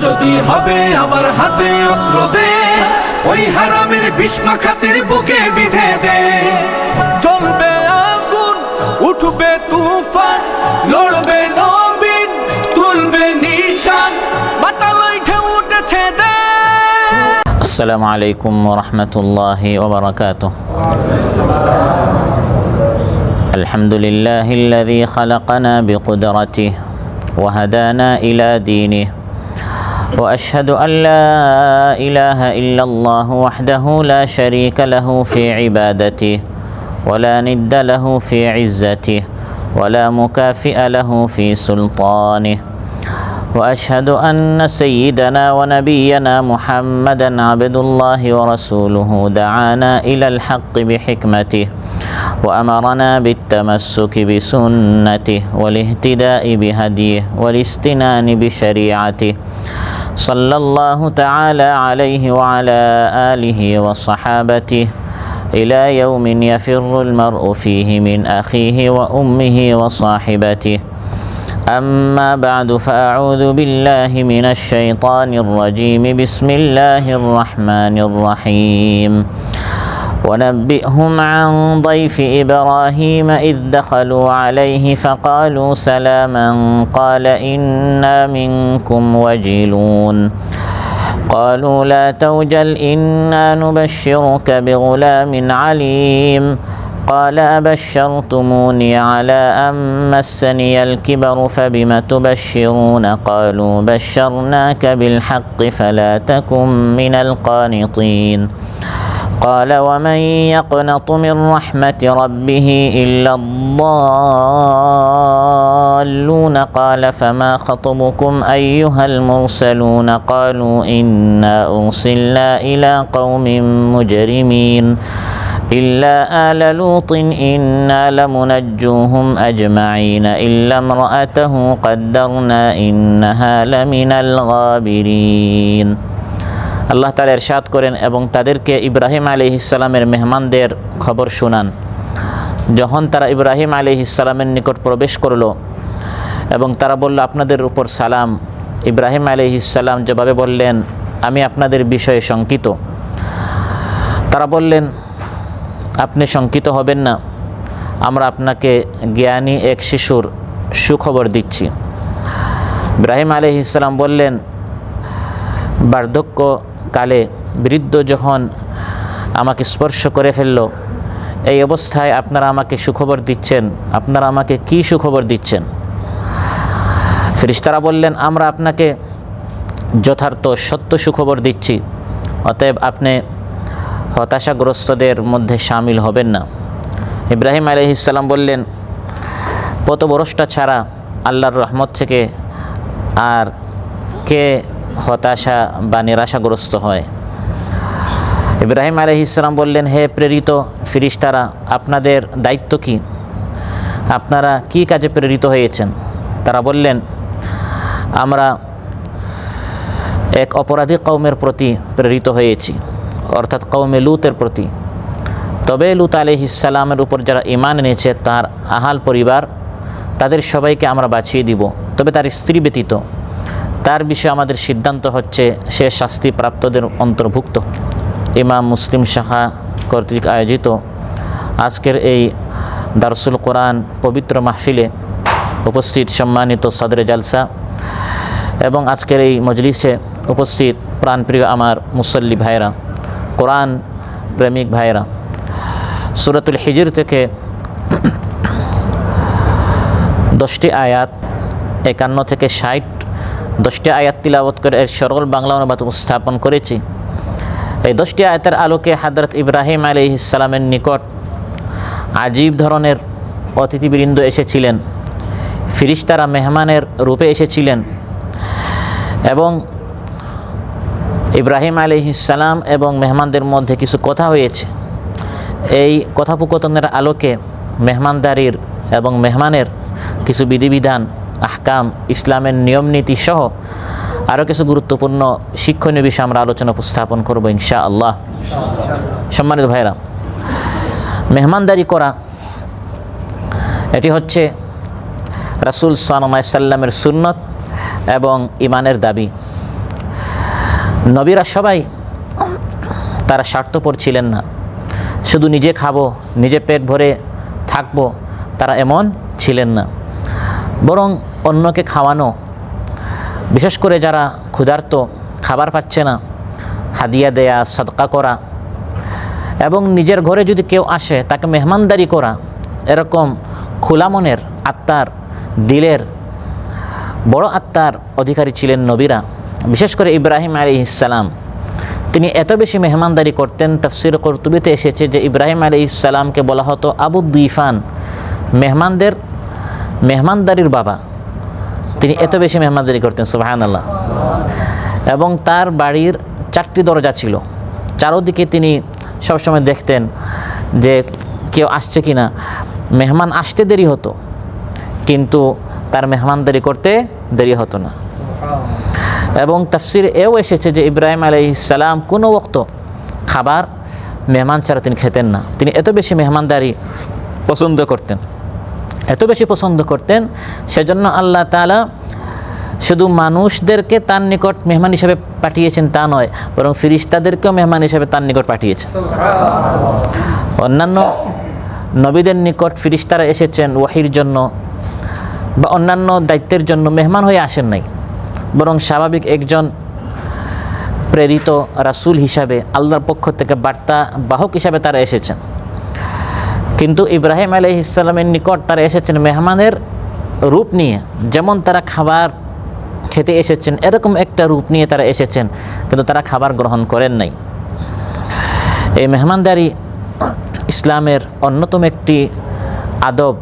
যদি হবে আমার হাতে অস্ত্র দে, ওই হারামের বিষ্মা খাতির বুকে বিধে দে। জ্বলবে আগুন, উঠবে তুফান, লড়বে নবীন, তুলবে নিশান, বাতালয় ঢেউ উঠেছে দে। আসসালামু আলাইকুম ওয়া রাহমাতুল্লাহি ওয়া বারাকাতুহু। আলহামদুলিল্লাহিল্লাযী খালাকানা বিকুদরাতিহি ওয়া হাদানা ইলা দীনিহি ওয়া আশহাদু আল লা ইলাহা ইল্লাল্লাহু ওয়াহদাহু লা শারীকা লাহু ফি ইবাদাতিহি ওয়া লা নিদ্দা লাহু ফি ইজ্জাতিহি ওয়া লা মুকাফিআ লাহু ফি সুলতানিহি وأشهد أن سيدنا ونبينا محمدا عبد الله ورسوله دعانا إلى الحق بحكمته وأمرنا بالتمسك بسنته والاهتداء بهديه والاستنان بشريعته صلى الله تعالى عليه وعلى آله وصحابته إلى يوم يفر المرء فيه من أخيه وأمه وصاحبته. أما بعد فأعوذ بالله من الشيطان الرجيم. بسم الله الرحمن الرحيم. ونبئهم عن ضيف إبراهيم إذ دخلوا عليه فقالوا سلاما قال إنا منكم وجلون قالوا لا توجل إنا نبشرك بغلام عليم قال أبشرتموني على أن مسني الكبر فبم تبشرون قالوا بشرناك بالحق فلا تكن من القانطين قال ومن يقنط من رحمة ربه إلا الضالون قال فما خطبكم أيها المرسلون قالوا إنا أرسلنا إلى قوم مجرمين إلا آل لوط إنا لمنجوهم أجمعين إلا امرأته قدرنا إنها لمن الغابرين. আল্লাহ তাআলা ইরশাদ করেন, এবং তাদেরকে ইব্রাহিম আলাইহিস সালামের মেহমানদের খবর শুনান। যখন তারা ইব্রাহিম আলাইহিস সালামের নিকট প্রবেশ করল এবং তারা বলল, আপনাদের উপর সালাম। ইব্রাহিম আলাইহিস সালাম জবাবে বললেন, আমি আপনাদের বিষয়ে শঙ্কিত। তারা বললেন, আপনি শঙ্কিত হবেন না, আমরা আপনাকে জ্ঞানী এক শিশুর সুখবর দিচ্ছি। ইব্রাহিম আলাইহিস সালাম বললেন, বার্ধক্যকালে বৃদ্ধ যখন আমাকে স্পর্শ করে ফেলল, এই অবস্থায় আপনারা আমাকে সুখবর দিচ্ছেন, আপনারা আমাকে কি সুখবর দিচ্ছেন? ফেরেশতারা বললেন, আমরা আপনাকে যথার্থ সত্য সুখবর দিচ্ছি, অতএব আপনি হতাশাগ্রস্তদের মধ্যে শামিল হবেন না। ইব্রাহিম আলাইহিস সালাম বললেন, পথভ্রষ্টা ছাড়া আল্লাহর রহমত থেকে আর কে হতাশা বা নিরাশাগ্রস্ত হয়? ইব্রাহিম আলাইহিস সালাম বললেন, হে প্রেরিত ফেরেশতারা, আপনাদের দায়িত্ব কি? আপনারা কি কাজে প্রেরিত হয়েছেন? তারা বললেন, আমরা এক অপরাধী কওমের প্রতি প্রেরিত হয়েছি, অর্থাৎ কওমে লুতের প্রতি। তবে লুত আলাইহিস সালামের উপর যারা ঈমান এনেছে, তার আহাল পরিবার, তাদের সবাইকে আমরা বাঁচিয়ে দিব, তবে তার স্ত্রী ব্যতীত। তার বিষয়ে আমাদের সিদ্ধান্ত হচ্ছে সে শাস্তিপ্রাপ্তদের অন্তর্ভুক্ত। ইমাম মুসলিম শাখা কর্তৃক আয়োজিত আজকের এই দারসুল কোরআন পবিত্র মাহফিলে উপস্থিত সম্মানিত সদরে জালসা এবং আজকের এই মজলিসে উপস্থিত প্রাণপ্রিয় আমার মুসল্লি ভাইরা, কোরআন প্রেমিক ভাইরা, সূরাতুল হিজর থেকে 10টি আয়াত 51 থেকে 60, 10টি আয়াত তিলাওয়াত করে এর সরল বাংলা অনুবাদ উপস্থাপন করেছি। এই 10টি আয়াতের আলোকে হযরত ইব্রাহিম আলাইহিস সালামের নিকট আজীব ধরনের অতিথিবৃন্দ এসেছিলেন, ফেরেশতারা মেহমানের রূপে এসেছিলেন, এবং ইব্রাহিম আলাইহিস সালাম এবং মেহমানদের মধ্যে কিছু কথা হয়েছে। এই কথোপকথনের আলোকে মেহমানদারির এবং মেহমানের কিছু বিধিবিধান, আহকাম, ইসলামের নিয়মনীতি সহ আরও কিছু গুরুত্বপূর্ণ শিক্ষণীয় বিষয় আমরা আলোচনা উপস্থাপন করব ইনশাআল্লাহ। সম্মানিত ভাইরা, মেহমানদারি করা এটি হচ্ছে রাসূল সাল্লাল্লাহু আলাইহি সাল্লামের সুন্নত এবং ইমানের দাবি। নবীরা সবাই তারা স্বার্থপর ছিলেন না, শুধু নিজে খাবো, নিজে পেট ভরে থাকবো, তারা এমন ছিলেন না। বরং অন্যকে খাওয়ানো, বিশেষ করে যারা ক্ষুধার্ত, খাবার পাচ্ছে না, হাদিয়া দেয়া, সদকা করা, এবং নিজের ঘরে যদি কেউ আসে তাকে মেহমানদারি করা, এরকম খোলা মনের আত্মার, দিলের বড় আত্মার অধিকারী ছিলেন নবীরা। বিশেষ করে ইব্রাহিম আলাইহিস সালাম, তিনি এত বেশি মেহমানদারি করতেন। তাফসীর কুরতুবীতে এসেছে যে ইব্রাহিম আলাইহিস সালামকে বলা হতো আবু দুইফান, মেহমানদারির বাবা। তিনি এত বেশি মেহমানদারি করতেন, সুবহানাল্লাহ। এবং তার বাড়ির 4টি দরজা ছিল, চারোদিকে তিনি সবসময় দেখতেন যে কেউ আসছে কিনা। মেহমান আসতে দেরি হতো, কিন্তু তার মেহমানদারি করতে দেরি হতো না। এবং তাফসীরে এও এসেছে যে ইব্রাহিম আলাইহিস সালাম কোনো ওক্ত খাবার মেহমান ছাড়া তিনি খেতেন না। তিনি এত বেশি মেহমানদারি পছন্দ করতেন, এত বেশি পছন্দ করতেন, সেজন্য আল্লাহ তাআলা শুধু মানুষদেরকে তার নিকট মেহমান হিসেবে পাঠিয়েছেন তা নয়, বরং ফেরেশতাদেরকেও মেহমান হিসেবে তার নিকট পাঠিয়েছেন। অন্যান্য নবীদের নিকট ফেরেশতারা এসেছেন ওয়াহির জন্য বা অন্যান্য দায়িত্বের জন্য, মেহমান হয়ে আসেন নাই, বরং স্বাভাবিক একজন প্রেরিত রাসূল হিসাবে, আল্লাহর পক্ষ থেকে বার্তা বাহক হিসাবে তারা এসেছেন। কিন্তু ইব্রাহিম আলাইহিস সালামের নিকট তারা এসেছেন মেহমানের রূপ নিয়ে। যেমন তারা খাবার খেতে এসেছেন, এরকম একটা রূপ নিয়ে তারা এসেছেন, কিন্তু তারা খাবার গ্রহণ করেন নাই। এই মেহমানদারি ইসলামের অন্যতম একটি আদব,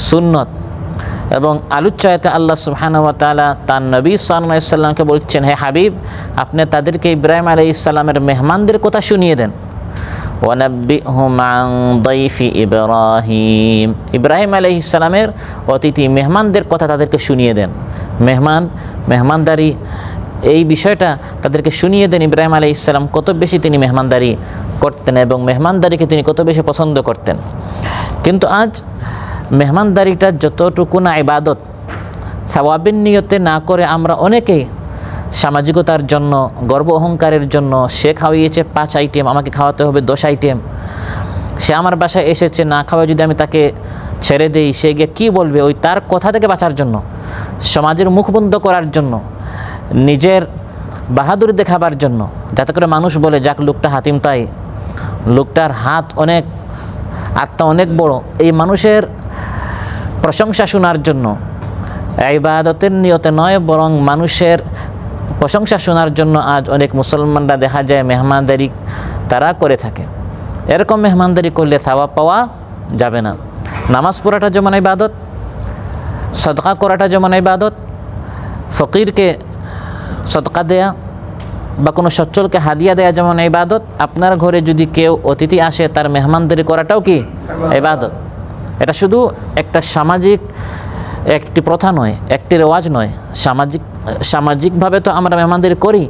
সুন্নত এবং আলোচ্য আয়াতে আল্লাহ সুবহানাহু ওয়া তাআলা তার নবী সাল্লাল্লাহু আলাইহি সাল্লামকে বলছেন, হে হাবিব, আপনি তাদেরকে ইব্রাহিম আলাইহিস সালামের মেহমানদের কথা শুনিয়ে দেন। ওয়ানাব্বিহুম আন দাইফি ইব্রাহিম, ইব্রাহিম আলাইহিস সালামের অতিথি মেহমানদের কথা তাদেরকে শুনিয়ে দেন। মেহমানদারি এই বিষয়টা তাদেরকে শুনিয়ে দেন। ইব্রাহিম আলাইহিস সালাম কত বেশি তিনি মেহমানদারি করতেন এবং মেহমানদারিকে তিনি কত বেশি পছন্দ করতেন। কিন্তু আজ মেহমানদারিটা যতটুকু না ইবাদত, সওয়াবের নিয়তে না করে আমরা অনেকেই সামাজিকতার জন্য, গর্ব অহংকারের জন্য, সে খাওয়িয়েছে 5 আইটেম, আমাকে খাওয়াতে হবে 10 আইটেম, সে আমার বাসায় এসেছে, না খাওয়ায় যদি আমি তাকে ছেড়ে দেই, সে গিয়ে কী বলবে, ওই তার কথা থেকে বাঁচার জন্য, সমাজের মুখ বন্ধ করার জন্য, নিজের বাহাদুরি দেখাবার জন্য, যাতে করে মানুষ বলে যাক লোকটা হাতিম, তাই লোকটার হাত অনেক, আত্মা অনেক বড়, এই মানুষের প্রশংসা শোনার জন্য, ইবাদতের নিয়তে নয় বরং মানুষের প্রশংসা শোনার জন্য আজ অনেক মুসলমানরা দেখা যায় মেহমানদারি তারা করে থাকে। এরকম মেহমানদারি করলে সওয়াব পাওয়া যাবে না। নামাজ পড়াটা যেমন ইবাদত, সদকা করাটা যেমন ইবাদত, ফকিরকে সদকা দেয়া বা কোনো সচ্ছলকে হাদিয়া দেয়া যেমন ইবাদত, আপনার ঘরে যদি কেউ অতিথি আসে তার মেহমানদারি করাটাও কি ইবাদত। এটা শুধু একটা একটি প্রথা নয়, একটি রেওয়াজ নয়, সামাজিকভাবে তো আমরা মেহমানদারি করি,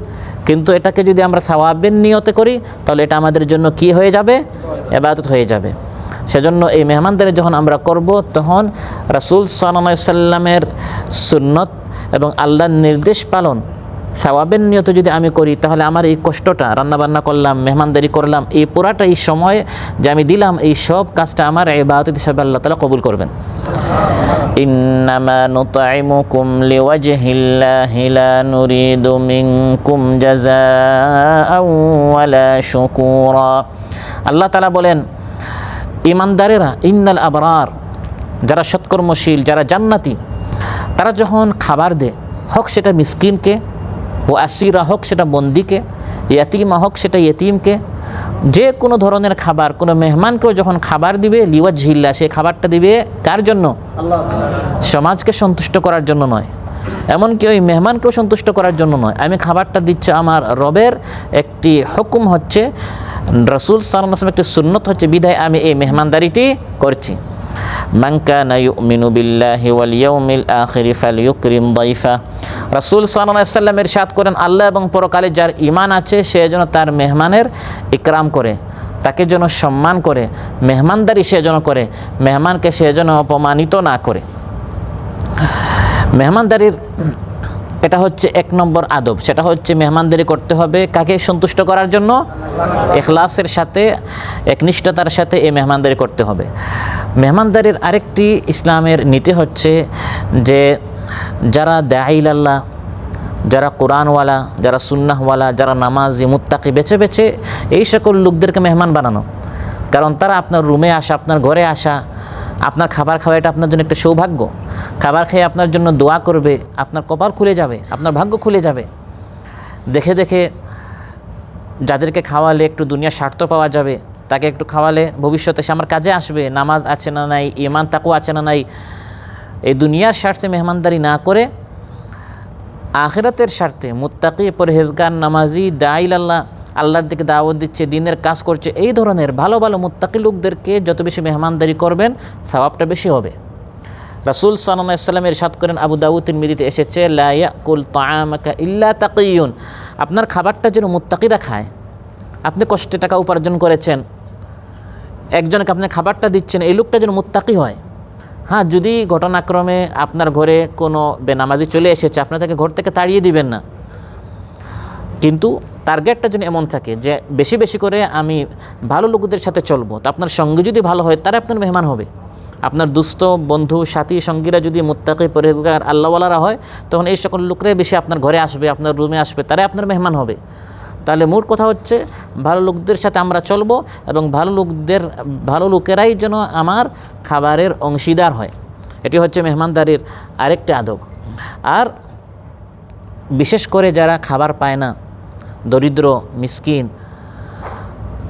কিন্তু এটাকে যদি আমরা সওয়াবের নিয়তে করি তাহলে এটা আমাদের জন্য কি হয়ে যাবে, ইবাদত হয়ে যাবে। সেজন্য এই মেহমানদারি যখন আমরা করব, তখন রাসূল সাল্লাল্লাহু আলাইহি সাল্লামের সুন্নত এবং আল্লাহর নির্দেশ পালন সওয়াবের নিয়তে যদি আমি করি, তাহলে আমার এই কষ্টটা, রান্নাবান্না করলাম, মেহমানদারি করলাম, এই পুরাটা এই সময় যে আমি দিলাম, এই সব কাজটা আমার ইবাদত হিসাবে আল্লাহ তাআলা কবুল করবেন। ইন্নামা নুতঈমুকুম লিওয়াজহিল্লাহি লা নুরিদু মিনকুম জাযাআন ওয়ালা শুকুরা। আল্লাহ তাআলা বলেন, ঈমানদারেরা, ইন্নাল আবরার, যারা সৎকর্মশীল, যারা জান্নাতি, তারা যখন খাবার দেয়, হোক সেটা মিসকিনকে, ও আসিরা হোক সেটা বন্দিকে, ইয়াতিমা হোক সেটা ইয়েতিমকে, যে কোনো ধরনের খাবার কোনো মেহমানকেও যখন খাবার দিবে, লিওয়াজহিল্লাহ, সে খাবারটা দিবে কার জন্য? আল্লাহ। সমাজকে সন্তুষ্ট করার জন্য নয়, এমনকি ওই মেহমানকেও সন্তুষ্ট করার জন্য নয়। আমি খাবারটা দিচ্ছি আমার রবের একটি হুকুম হচ্ছে, রাসূল সাল্লাল্লাহু আলাইহি ওয়াসাল্লাম একটি সুন্নত হচ্ছে, বিধায় আমি এই মেহমানদারিটি করছি। মান কানা ইউমিনু বিল্লাহি ওয়াল ইয়াউমিল আখির ফালইউকরিম দাইফা। রাসূল সাল্লাল্লাহু আলাইহি ওয়াসাল্লাম ইরশাদ করেন, আল্লাহ এবং পরকালে যার ঈমান আছে সে যেন তার মেহমানের ইকরাম করে, তাকে যেন সম্মান করে, মেহমানদারি সে যেন করে, মেহমানকে সে যেন অপমানিত না করে। মেহমানদারির এটা হচ্ছে 1 নম্বর আদব। সেটা হচ্ছে মেহমানদারি করতে হবে কাকে সন্তুষ্ট করার জন্য? ইখলাসের সাথে, একনিষ্ঠতার সাথে এই মেহমানদারি করতে হবে। মেহমানদারির আরেকটি ইসলামের নীতি হচ্ছে যে যারা দাঈল আল্লাহ, যারা কোরআনওয়ালা, যারা সুন্নাহওয়ালা, যারা নামাজি মুত্তাকি, বেছে বেছে এই সকল লোকদেরকে মেহমান বানানো। কারণ তারা আপনার রুমে আসা, আপনার ঘরে আসা, আপনার খাবার খাওয়া, এটা আপনার জন্য একটা সৌভাগ্য। খাবার খেয়ে আপনার জন্য দোয়া করবে, আপনার কপাল খুলে যাবে, আপনার ভাগ্য খুলে যাবে। দেখে দেখে যাদেরকে খাওয়ালে একটু দুনিয়ার স্বার্থ পাওয়া যাবে, তাকে একটু খাওয়ালে ভবিষ্যতে সে আমার কাজে আসবে, নামাজ আছে না নাই, ঈমান তাকওয়া আছে না নাই, এই দুনিয়ার স্বার্থে মেহমানদারি না করে আখিরাতের স্বার্থে মুত্তাকি, পরহেজগার, নামাজি, দাঈল আল্লাহ, আল্লাহর দিকে দাওয়াত দিচ্ছে, দিনের কাজ করছে, এই ধরনের ভালো ভালো মুত্তাকি লোকদেরকে যত বেশি মেহমানদারি করবেন সওয়াবটা বেশি হবে। রাসূল সাল্লাল্লাহু আলাইহি ওয়াসাল্লাম ইরশাদ করেন, আবু দাউদ তিরমিজিতে এসেছে, লা ইয়াকুল তাআমাকা ইল্লা তাকিয়ুন, আপনার খাবারটা যেন মুত্তাকিরা খায়। আপনি কষ্টে টাকা উপার্জন করেছেন, একজনকে আপনি খাবারটা দিচ্ছেন, এই লোকটা যেন মুত্তাকি হয়। হ্যাঁ, যদি ঘটনাক্রমে আপনার ঘরে কোনো বেনামাজি চলে এসেছে, আপনি তাকে ঘর থেকে তাড়িয়ে দিবেন না, কিন্তু টার্গেটটা যেন এমন থাকে যে বেশি বেশি করে আমি ভালো লোকদের সাথে চলবো। তো আপনার সঙ্গে যদি ভালো হয়, তারা আপনার মেহমান হবে। আপনার দুস্থ বন্ধু, সাথী, সঙ্গীরা যদি মুত্তাকি, পরহেজগার, আল্লাহওয়ালারা হয়, তখন এই সকল লোকরাই বেশি আপনার ঘরে আসবে, আপনার রুমে আসবে, তারাই আপনার মেহমান হবে। তাহলে মূল কথা হচ্ছে ভালো লোকদের সাথে আমরা চলবো এবং ভালো লোকেরাই যেন আমার খাবারের অংশীদার হয়। এটি হচ্ছে মেহমানদারির আরেকটি আদব। আর বিশেষ করে যারা খাবার পায় না, দরিদ্র, মিসকিন,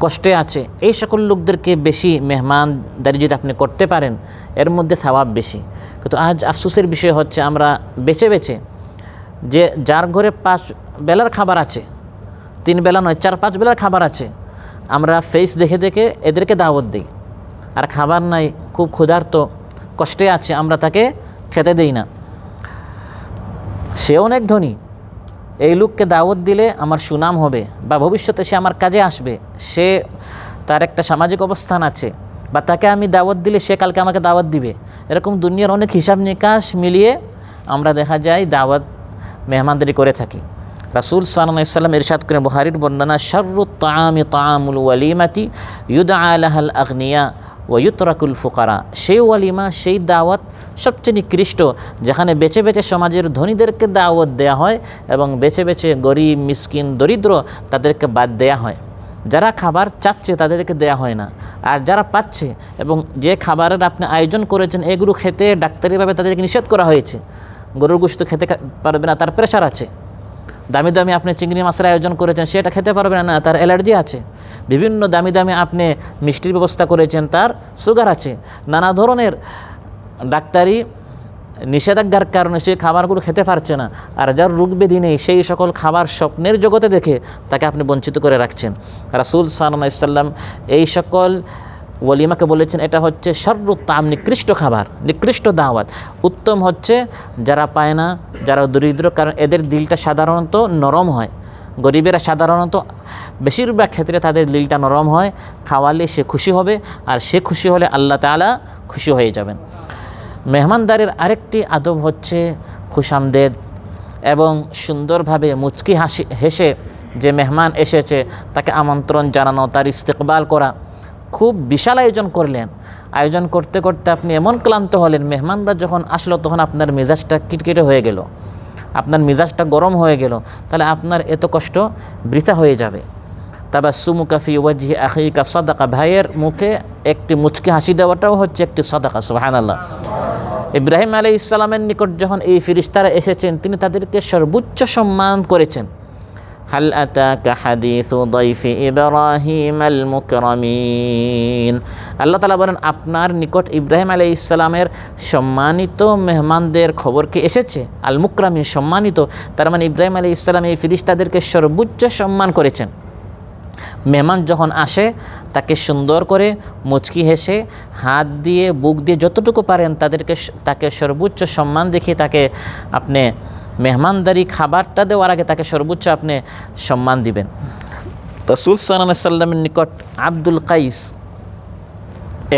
কষ্টে আছে, এই সকল লোকদেরকে বেশি মেহমানদারি যদি আপনি করতে পারেন, এর মধ্যে সওয়াব বেশি। কিন্তু আজ আফসোসের বিষয় হচ্ছে আমরা বেছে বেছে যে যার ঘরে 5 বেলার খাবার আছে, 3 বেলা নয় 4-5 বেলার খাবার আছে, আমরা ফেস দেখে দেখে এদেরকে দাওয়াত দিই। আর খাবার নাই, খুব ক্ষুধার্ত, কষ্টে আছে, আমরা তাকে খেতে দেই না। সে অনেক ধনী, এই লোককে দাওয়াত দিলে আমার সুনাম হবে বা ভবিষ্যতে সে আমার কাজে আসবে, সে তার একটা সামাজিক অবস্থান আছে, বা তাকে আমি দাওয়াত দিলে সে কালকে আমাকে দাওয়াত দিবে। এরকম দুনিয়ার অনেক হিসাব নিকাশ মিলিয়ে আমরা দেখা যায় দাওয়াত মেহমানদারি করে থাকি। রাসূল সাল্লাল্লাহু আলাইহি ওয়াসাল্লাম ইরশাদ করেন, বুখারীর বর্ণনা, শাররুত তাআমি তাআমুল ওয়ালিমাতি ইউদআ লাহাল আগনিয়া ওয়া ইউতরাকুল ফুকারা, সেই ওয়ালিমা, সেই দাওয়াত সবচেয়ে নিকৃষ্ট যেখানে বেছে বেছে সমাজের ধনীদেরকে দাওয়াত দেয়া হয় এবং বেছে বেছে গরিব, মিসকিন, দরিদ্র তাদেরকে বাদ দেয়া হয়। যারা খাবার চাচ্ছে তাদেরকে দেয়া হয় না, আর যারা পাচ্ছে এবং যে খাবারের আপনি আয়োজন করেছেন এগুলো খেতে ডাক্তারিভাবে তাদেরকে নিষেধ করা হয়েছে। গরুর গোশত খেতে পারবে না, তার প্রেশার আছে। দামি দামি আপনি চিংড়ি মাছের আয়োজন করেছেন, সেটা খেতে পারবে না, তার অ্যালার্জি আছে। বিভিন্ন দামি দামি আপনি মিষ্টির ব্যবস্থা করেছেন, তার সুগার আছে। নানা ধরনের ডাক্তারি নিষেধাজ্ঞার কারণে সেই খাবারগুলো খেতে পারছে না। আর যার রোগ ব্যাধি নেই, সেই সকল খাবার স্বপ্নের জগতে দেখে তাকে আপনি বঞ্চিত করে রাখছেন। রাসূল সাল্লাল্লাহু আলাইহি ওয়াসাল্লাম এই সকল ওয়ালিমাকে বলেছেন এটা হচ্ছে শাররুত তাআম, নিকৃষ্ট খাবার, নিকৃষ্ট দাওয়াত। উত্তম হচ্ছে যারা পায় না, যারা দরিদ্র, কারণ এদের দিলটা সাধারণত নরম হয়। গরিবেরা সাধারণত বেশিরভাগ ক্ষেত্রে তাদের দিলটা নরম হয়, খাওয়ালে সে খুশি হবে, আর সে খুশি হলে আল্লাহ তাআলা খুশি হয়ে যাবেন। মেহমানদারির আরেকটি আদব হচ্ছে খুশামদেদ এবং সুন্দরভাবে মুচকি হেসে যে মেহমান এসেছে তাকে আমন্ত্রণ জানানো, তার ইস্তেকবাল করা। খুব বিশাল আয়োজন করলেন, আয়োজন করতে করতে আপনি এমন ক্লান্ত হলেন, মেহমানরা যখন আসলো তখন আপনার মেজাজটা কিটকিটে হয়ে গেল, আপনার মেজাজটা গরম হয়ে গেল, তাহলে আপনার এত কষ্ট বৃথা হয়ে যাবে। তাবাসসুমুকা ফি ওয়াজহি আখিকা সাদাকা, ভাইয়ের মুখে একটি মুচকি হাসি দেওয়াটাও হচ্ছে একটি সাদাকা। সুবহানাল্লাহ। ইব্রাহিম আলাইহিস সালামের নিকট যখন এই ফেরেশতারা এসেছেন, তিনি তাদেরকে সর্বোচ্চ সম্মান করেছেন। হাল আতাকা হাদিসু দাইফি ইব্রাহিমাল মুকরামিন, আল্লাহ তাআলা বলেন আপনার নিকট ইব্রাহিম আলাইহিস সালামের সম্মানিত মেহমানদের খবর কি এসেছে? আল মুকরামিন, সম্মানিত, তার মানে ইব্রাহিম আলাইহিস সালাম এই ফেরেশতাদেরকে সর্বোচ্চ সম্মান করেছেন। মেহমান যখন আসে তাকে সুন্দর করে মুচকি হেসে হাত দিয়ে, বুক দিয়ে যতটুকু পারেন তাকে সর্বোচ্চ সম্মান দেখিয়ে তাকে আপনি মেহমানদারি খাবারটা দেওয়ার আগে তাকে সর্বোচ্চ আপনি সম্মান দিবেন। রাসূল সাল্লাল্লাহু আলাইহি ওয়াসাল্লামের নিকট আব্দুল কাইস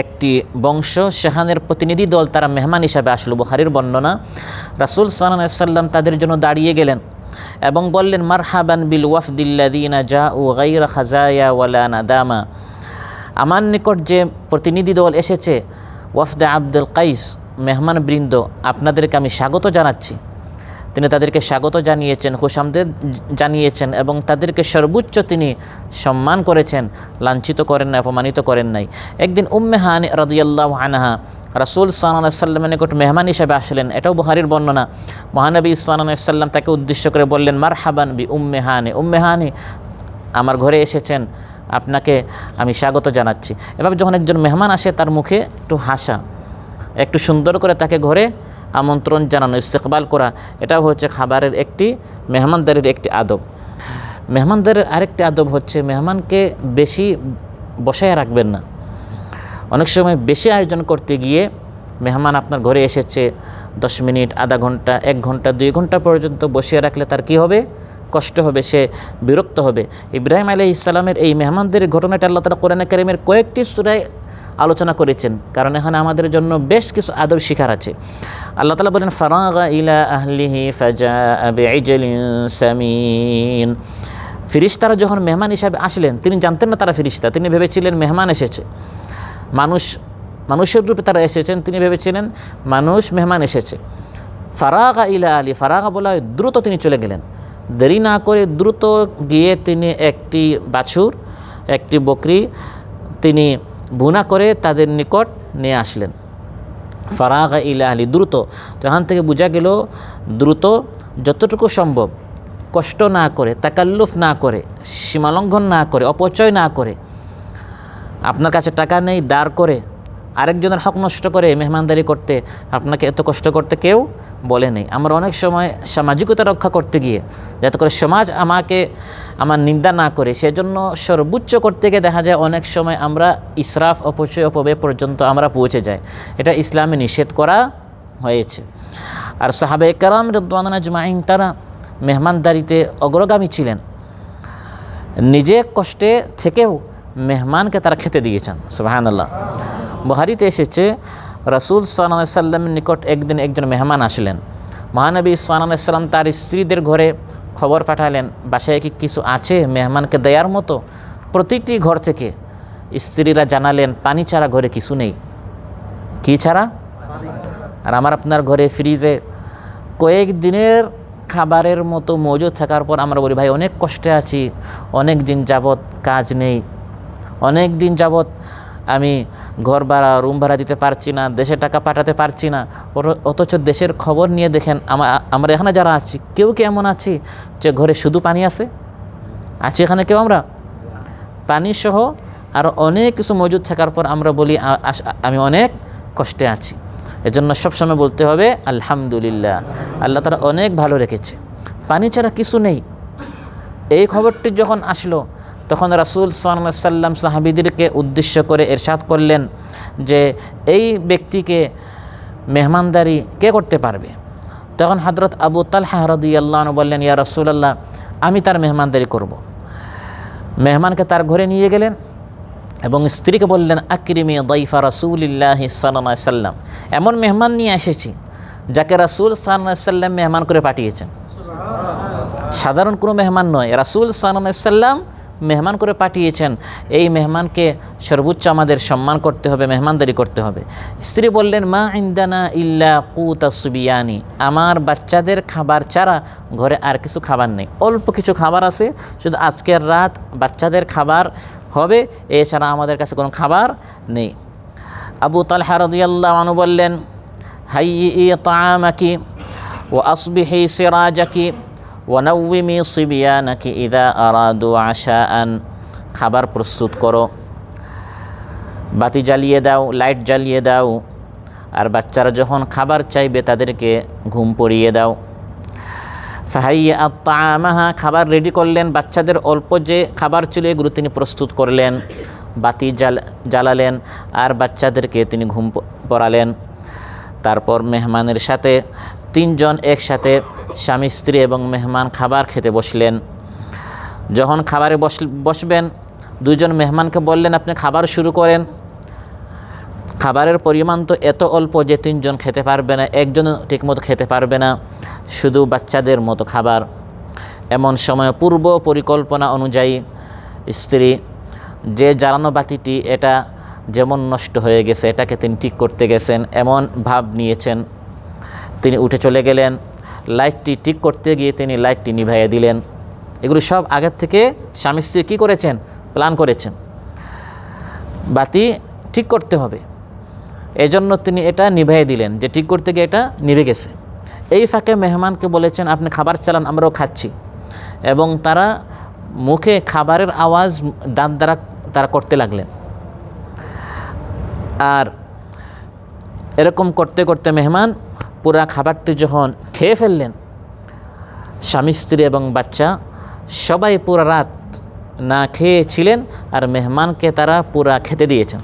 একটি বংশ সেখানের প্রতিনিধি দল তারা মেহমান হিসাবে আসলো। বুখারীর বর্ণনা, রাসূল সাল্লাল্লাহু আলাইহি ওয়াসাল্লাম তাদের জন্য দাঁড়িয়ে গেলেন এবং বললেন, মারহাবান বিল ওয়াফদিল্লাযীনা জাউ গায়রা খাজায়া ওয়ালা নাদামা। আমার নিকট যে প্রতিনিধি দল এসেছে, ওয়াফদে আব্দুল কাইস, মেহমান বৃন্দ, আপনাদেরকে আমি স্বাগত জানাচ্ছি। তিনি তাদেরকে স্বাগত জানিয়েছেন, খুশামদেদ জানিয়েছেন এবং তাদেরকে সর্বোচ্চ তিনি সম্মান করেছেন, লাঞ্ছিত করেন না, অপমানিত করেন নাই। একদিন উম্মে হানি রাদিয়াল্লাহু আনহা রাসূল সাল্লাল্লাহু আলাইহি ওয়াসাল্লামের নিকট মেহমান হিসেবে আসলেন, এটাও বুখারীর বর্ণনা। মহানবী সাল্লাল্লাহু আলাইহি ওয়াসাল্লাম তাকে উদ্দেশ্য করে বললেন, মারহাবান বি উম্মে হানি, উম্মে হানি আমার ঘরে এসেছেন, আপনাকে আমি স্বাগত জানাচ্ছি। এভাবে যখন একজন মেহমান আসে তার মুখে একটু হাসা, একটু সুন্দর করে তাকে ঘরে আমন্ত্রণ জানানো, ইস্তেকবাল করা, এটাও হচ্ছে খাবারের একটি, মেহমানদারির একটি আদব। মেহমানদারির আরেকটি আদব হচ্ছে মেহমানকে বেশি বসায় রাখবেন না। অনেক সময় বেশি আয়োজন করতে গিয়ে মেহমান আপনার ঘরে এসেছে, 10 মিনিট, আধা ঘন্টা, 1 ঘন্টা, 2 ঘন্টা পর্যন্ত বসিয়ে রাখলে তার কি হবে? কষ্ট হবে, সে বিরক্ত হবে। ইব্রাহিম আলাইহিস সালামের এই মেহমানদের ঘটনাটা আল্লাহ তাআলা কোরআনে কারীমের কয়েকটি সূরায় আলোচনা করেছেন, কারণ এখানে আমাদের জন্য বেশ কিছু আদব শিখার আছে। আল্লাহ তাআলা বলেন, ফারাগা ইলা আহলিহি ফাজাআ বিইজলিন সামিন। ফেরেশতারা যখন মেহমান হিসাবে আসলেন, তিনি জানতেন না তারা ফেরেশতা, তিনি ভেবেছিলেন মেহমান এসেছে, মানুষের রূপে তারা এসেছেন, তিনি ভেবেছিলেন মানুষ, মেহমান এসেছে। ফারাগা ইলা আহলি, ফারাগা বলা হয় দ্রুত তিনি চলে গেলেন, দেরি না করে দ্রুত গিয়ে তিনি একটি বাছুর, একটি বকরি তিনি ভুনা করে তাদের নিকট নিয়ে আসলেন। ফারাগা ইলা আহলি, দ্রুত। তো এখান থেকে বোঝা গেল দ্রুত, যতটুকু সম্ভব, কষ্ট না করে, তাকাল্লুফ না করে, সীমালঙ্ঘন না করে, অপচয় না করে, আপনার কাছে টাকা নেই দাঁড় করে আরেকজনের হক নষ্ট করে মেহমানদারি করতে আপনাকে এত কষ্ট করতে কেউ বলে নেই। আমরা অনেক সময় সামাজিকতা রক্ষা করতে গিয়ে, যাতে করে সমাজ আমাকে আমার নিন্দা না করে, সেজন্য সর্বোচ্চ করতে গিয়ে দেখা যায় অনেক সময় আমরা ইসরাফ, অপচয়, অপব্যয় পর্যন্ত আমরা পৌঁছে যাই। এটা ইসলামে নিষেধ করা হয়েছে। আর সাহাবায়ে কেরাম রাদিয়াল্লাহু আজমাইন তারা মেহমানদারিতে অগ্রগামী ছিলেন, নিজে কষ্টে থেকেও মেহমানকে তারা খেতে দিয়েছেন। সুবহানাল্লাহ। বুখারীতে এসেছে, রাসূল সাল্লাল্লাহু আলাইহি সাল্লামের নিকট একদিন একজন মেহমান আসলেন। মহানবী সাল্লাল্লাহু আলাইহি সাল্লাম তার স্ত্রীদের ঘরে খবর পাঠালেন, বাসায় কি কিছু আছে মেহমানকে দেওয়ার মতো? প্রতিটি ঘর থেকে স্ত্রীরা জানালেন, পানি ছাড়া ঘরে কিছু নেই। কি ছাড়া? আর আমার আপনার ঘরে ফ্রিজে কয়েক দিনের খাবারের মতো মজুদ থাকার পর আমরা বলি, ভাই অনেক কষ্টে আছি, অনেক দিন যাবৎ কাজ নেই, অনেক দিন যাবৎ আমি ঘর ভাড়া, রুম ভাড়া দিতে পারছি না, দেশে টাকা পাঠাতে পারছি না। অথচ দেশের খবর নিয়ে দেখেন আমরা এখানে যারা আছি কেউ কি এমন আছি যে ঘরে শুধু পানি আছে? এখানে কেউ আমরা পানি সহ আরও অনেক কিছু মজুদ থাকার পর আমরা বলি আমি অনেক কষ্টে আছি। এজন্য সবসময় বলতে হবে আলহামদুলিল্লাহ, আল্লাহ তাআলা অনেক ভালো রেখেছে, পানি ছাড়া কিছু নেই। এই খবরটি যখন আসলো তখন রাসূল সাল্লাল্লাহু আলাইহি সাল্লাম সাহাবীদেরকে উদ্দেশ্য করে ইরশাদ করলেন যে এই ব্যক্তিকে মেহমানদারি কে করতে পারবে? তখন হযরত আবু তালহা রাদিয়াল্লাহু আনহু বললেন, ইয়া রাসূলুল্লাহ, আমি তার মেহমানদারি করব। মেহমানকে তার ঘরে নিয়ে গেলেন এবং স্ত্রীকে বললেন, আকরিমি দাইফা রাসূলিল্লাহি সাল্লাল্লাহু আলাইহি সাল্লাম, এমন মেহমান নিয়ে এসেছি যাকে রাসূল সাল্লাল্লাহু আলাইহি সাল্লাম মেহমান করে পাঠিয়েছেন। সাধারণ কোনো মেহমান নয়, রাসূল সাল্লাল্লাহু আলাইহি সাল্লাম মেহমান করে পাঠিয়েছেন। এই মেহমানকে সর্বোচ্চ আমাদের সম্মান করতে হবে, মেহমানদারি করতে হবে। স্ত্রী বললেন, মা ইনদানা ইল্লা কুতাস সুবিয়ানি, আমার বাচ্চাদের খাবার ছাড়া ঘরে আর কিছু খাবার নেই। অল্প কিছু খাবার আছে, শুধু আজকের রাত বাচ্চাদের খাবার হবে, এছাড়া আমাদের কাছে কোনো খাবার নেই। আবু তালহা রাদিয়াল্লাহু আনহু বললেন, হাইয়ি তাআমাকি ওয়া আসবিহি সিরাজাকি ওয়ানাউমি সিবিয়ানাকি ইদা আরাদু আশাআন, খাবার প্রস্তুত করো, বাতি জ্বালিয়ে দাও, লাইট জ্বালিয়ে দাও, আর বাচ্চারা যখন খাবার চাইবে তাদেরকে ঘুম পড়িয়ে দাও। ফাহাইয়াত তাআমাহা, খাবার রেডি করলেন, বাচ্চাদের অল্প যে খাবার ছিল এগুলো তিনি প্রস্তুত করলেন, বাতি জ্বালালেন আর বাচ্চাদেরকে তিনি ঘুম পড়ালেন। তারপর মেহমানের সাথে 3 জন একসাথে, স্বামী স্ত্রী এবং মেহমান খাবার খেতে বসলেন। যখন খাবারে বসবেন 2 জন মেহমানকে বললেন, আপনি খাবার শুরু করেন। খাবারের পরিমাণ তো এত অল্প যে 3 জন খেতে পারবে না, একজনও ঠিকমতো খেতে পারবে না, শুধু বাচ্চাদের মতো খাবার। এমন সময় পূর্ব পরিকল্পনা অনুযায়ী স্ত্রী যে জ্বালানো বাতিটি এটা যেমন নষ্ট হয়ে গেছে এটাকে তিনি ঠিক করতে গেছেন এমন ভাব নিয়েছেন। তিনি উঠে চলে গেলেন, লাইটটি ঠিক করতে গিয়ে তিনি লাইটটি নিভাইয়ে দিলেন। এগুলি সব আগের থেকে স্বামী স্ত্রী কী করেছেন? প্ল্যান করেছেন। বাতি ঠিক করতে হবে, এজন্য তিনি এটা নিভাইয়ে দিলেন, যে ঠিক করতে গিয়ে এটা নিভে গেছে। এই ফাঁকে মেহমানকে বলেছেন আপনি খাবার চালান, আমরাও খাচ্ছি। এবং তারা মুখে খাবারের আওয়াজ দাঁত দ্বারা তারা করতে লাগলেন। আর এরকম করতে করতে মেহমান পুরা খাবারটি যখন খেয়ে ফেললেন, স্বামী স্ত্রী এবং বাচ্চা সবাই পুরা রাত না খেয়েছিলেন, আর মেহমানকে তারা পুরা খেতে দিয়েছেন।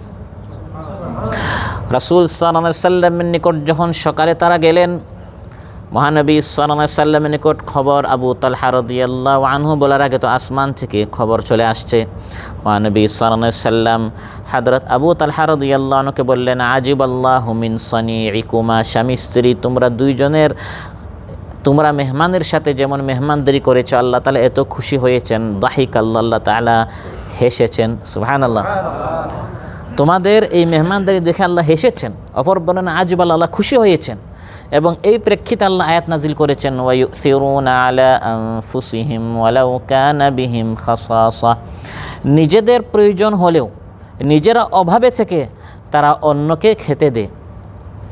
রাসূল সাল্লাল্লাহু আলাইহি সাল্লামের নিকট যখন সকালে তারা গেলেন, মহানবী সাল্লাল্লাহু আলাইহি সাল্লামের নিকট খবর আবু তালহা রাদিয়াল্লাহু আনহু বলার আগে তো আসমান থেকে খবর চলে আসছে। মহানবী সাল্লাল্লাহু আলাইহি সাল্লাম হযরত আবু তালহা রাদিয়াল্লাহু আনহুকে বললেন, আজিবাল্লাহু মিন সানিইকুমা, স্বামী স্ত্রী তোমরা মেহমানের সাথে যেমন মেহমানদারি করেছো, আল্লাহ তাআলা এত খুশি হয়েছেন। দাহিক আল্লাহ তাআলা, হেসেছেন। সুবহানাল্লাহ। তোমাদের এই মেহমানদারি দেখে আল্লাহ হেসেছেন। অপর বর্ণনা আজিবাল্লাহ, আল্লাহ খুশি হয়েছেন। এবং এই প্রেক্ষিতে আল্লাহ আয়াত নাজিল করেছেন, ওয়ায়ুসিরুনা আলা আনফুসিহিম ওয়ালাউ কানা বিহিম খাসাসা, নিজেদের প্রয়োজন হলেও নিজেরা অভাবে থেকে তারা অন্যকে খেতে দেয়।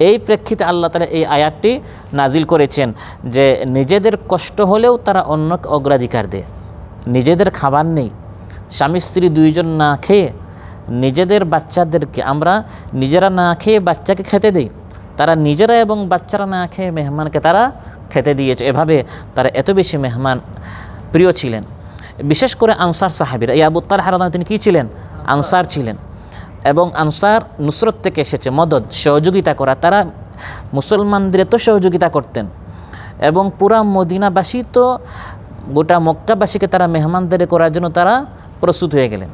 এই প্রেক্ষিতে আল্লাহ তাআলা এই আয়াতটি নাজিল করেছেন যে নিজেদের কষ্ট হলেও তারা অন্যকে অগ্রাধিকার দেয়। নিজেদের খাবার নেই, স্বামী স্ত্রী 2 জন না খেয়ে নিজেদের বাচ্চাদেরকে, আমরা নিজেরা না খেয়ে বাচ্চাকে খেতে দিই, তারা নিজেরা এবং বাচ্চারা না খেয়ে মেহমানকে তারা খেতে দিয়েছে। এভাবে তারা এত বেশি মেহমান প্রিয় ছিলেন। বিশেষ করে আনসার সাহাবীরা, এই আবু তালহা রাদিয়াল্লাহু আনহু তিনি কী ছিলেন? আনসার ছিলেন। এবং আনসার নুসরত থেকে এসেছে, মদদ, সহযোগিতা করা। তারা মুসলমানদের এত সহযোগিতা করতেন এবং পুরা মদিনাবাসী তো গোটা মক্কাবাসীকে তারা মেহমানদারি করার জন্য তারা প্রস্তুত হয়ে গেলেন।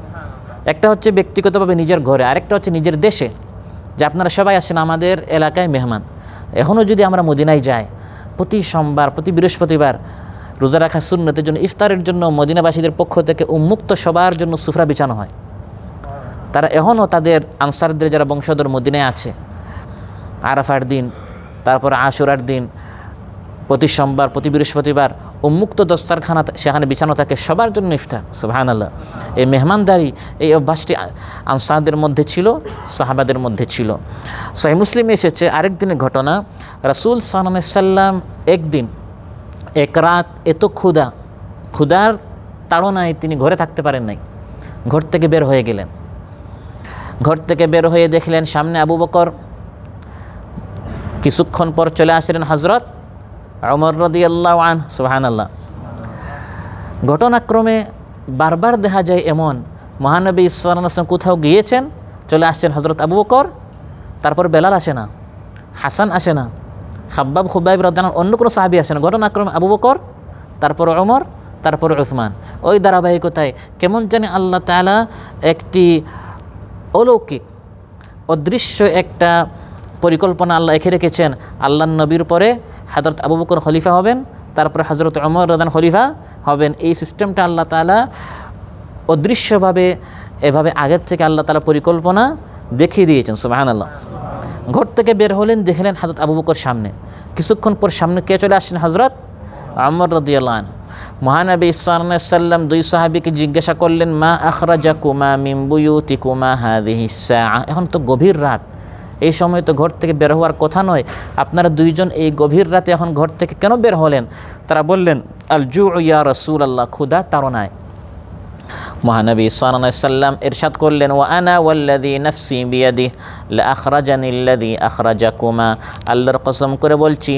একটা হচ্ছে ব্যক্তিগতভাবে নিজের ঘরে, আরেকটা হচ্ছে নিজের দেশে, যে আপনারা সবাই আসেন আমাদের এলাকায় মেহমান। এখনও যদি আমরা মদিনায় যাই, প্রতি সোমবার প্রতি বৃহস্পতিবার রোজা রাখা সুন্নতের জন্য ইফতারের জন্য মদিনাবাসীদের পক্ষ থেকে উন্মুক্ত সবার জন্য সুফরা বিছানো হয়। তারা এখনও তাদের আনসারদের যারা বংশধর মদিনায় আছে, আরাফার দিন, তারপর আশুরার দিন, প্রতি সোমবার প্রতি বৃহস্পতিবার উন্মুক্ত দস্তারখানা সেখানে বিছানো থাকে সবার জন্য ইফতার। সুবহানাল্লাহ। এই মেহমানদারি, এই অভ্যাসটি আনসারদের মধ্যে ছিল, সাহাবাদের মধ্যে ছিল। সহিহ মুসলিমে এসেছে আরেক দিনের ঘটনা, রাসূল সাল্লাল্লাহু আলাইহি সাল্লাম একদিন এক রাত এত ক্ষুধার তাড়নায় তিনি ঘরে থাকতে পারেন নাই, ঘর থেকে বের হয়ে গেলেন। ঘর থেকে বের হয়ে দেখলেন সামনে আবু বকর, কিছুক্ষণ পর চলে আসলেন হযরত ওমর রাদিয়াল্লাহু আনহু। সুবহানাল্লাহ। ঘটনাক্রমে বারবার দেখা যায় এমন, মহানবী সাল্লাল্লাহু আলাইহি ওয়াসাল্লাম কোথাও গিয়েছেন, চলে আসছেন হযরত আবু বকর, তারপর বেলাল আসে না, হাসান আসে না, খাব্বাব খুবাইব রাদিয়াল্লাহু আনহু, অন্য কোনো সাহাবী আসে না। ঘটনাক্রমে আবু বকর, তারপর ওমর, তারপর উসমান। ওই ধারাবাহিকতায় কেমন জানি আল্লাহ তাআলা একটি অলৌকিক অদৃশ্য একটা পরিকল্পনা আল্লাহ এঁকে রেখেছেন। আল্লাহর নবীর পরে হযরত আবু বকর খলিফা হবেন, তারপরে হযরত ওমর রাদিয়াল্লাহু খলিফা হবেন। এই সিস্টেমটা আল্লাহ তাআলা অদৃশ্যভাবে এভাবে আগের থেকে আল্লাহ তাআলা পরিকল্পনা দেখিয়ে দিয়েছেন। সুবহানাল্লাহ। ঘর থেকে বের হলেন, দেখলেন হযরত আবু বকর সামনে। কিছুক্ষণ পর সামনে কে চলে আসছেন? হযরত ওমর রাদিয়াল্লাহু আনহু। মহানবী সাল্লাল্লাহু আলাইহি সাল্লাম 2 সাহাবীকে জিজ্ঞাসা করলেন, মা আখরাজাকুমা মিন বুয়ুতিকুমা হাযিহিস সাআ, এখন তো গভীর রাত, এই সময় তো ঘর থেকে বের হওয়ার কথা নয়, আপনারা 2 জন এই গভীর রাতে এখন ঘর থেকে কেন বের হলেন? তারা বললেন, আল জুউ ইয়া রাসূলুল্লাহ, ক্ষুধা তাড়নায়। মহানবী সাল্লাল্লাহু আলাইহি সাল্লাম ইরশাদ করলেন, ওয়া আনা ওয়াল্লাযী নাফসি বিয়াদিহি লা আখরাজানিল্লাযী আখরাজাকুমা, আল্লাহর কসম করে বলছি,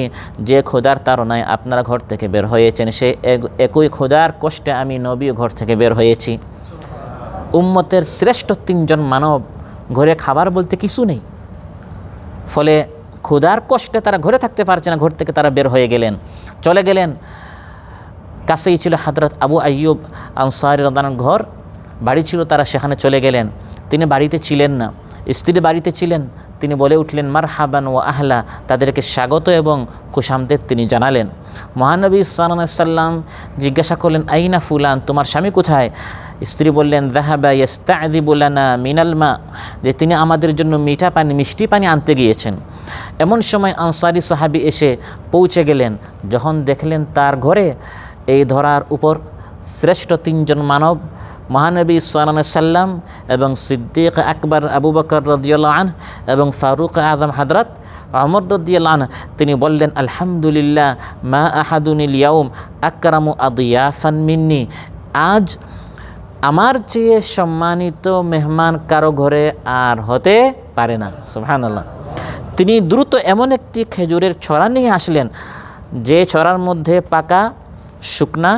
যে ক্ষুধার তাড়নায় আপনারা ঘর থেকে বের হয়েছেন, সে একই ক্ষুধার কষ্টে আমি নবীও ঘর থেকে বের হয়েছি। উম্মতের শ্রেষ্ঠ 3 জন মানব, ঘরে খাবার বলতে কিছু নেই, ফলে ক্ষুধার কষ্টে তারা ঘরে থাকতে পারছে না, ঘর থেকে তারা বের হয়ে গেলেন, চলে গেলেন। কাছেই ছিল হযরত আবু আইয়ুব আনসারী রাদিয়াল্লাহু আনহু ঘর, বাড়ি ছিল, তারা সেখানে চলে গেলেন। তিনি বাড়িতে ছিলেন না, স্ত্রী বাড়িতে ছিলেন, তিনি বলে উঠলেন মারহাবান ও আহলা, তাদেরকে স্বাগত এবং খুশামদেদ তিনি জানালেন। মহানবী সাল্লাল্লাহু আলাইহি সাল্লাম জিজ্ঞাসা করলেন আইনা ফুলান, তোমার স্বামী কোথায়? স্ত্রী বললেন যাহাবা ইস্তাযিবু লানা মিনাল মা, যে তিনি আমাদের জন্য মিষ্টি পানি আনতে গিয়েছেন। এমন সময় আনসারী সাহাবী এসে পৌঁছে গেলেন। যখন দেখলেন তার ঘরে এই ধরার উপর শ্রেষ্ঠ তিনজন মানব, মহানবী সাল্লাল্লাহু আলাইহি সাল্লাম এবং সিদ্দিক আকবর আবু বকর রাদিয়াল্লাহু আনহু এবং ফারুক আযম হযরত ওমর রাদিয়াল্লাহু আনহু, তিনি বললেন আলহামদুলিল্লাহ মা আহাদুনিল ইয়াউম আকরামু আদিয়াফান মিন্নি, আজ আমার চেয়ে সম্মানিত মেহমান কারো ঘরে আর হতে পারে না। সুবহানাল্লাহ। তিনি দ্রুত এমন একটি খেজুরের ছড়া নিয়ে আসলেন, যে ছড়ার মধ্যে পাকা, শুকনা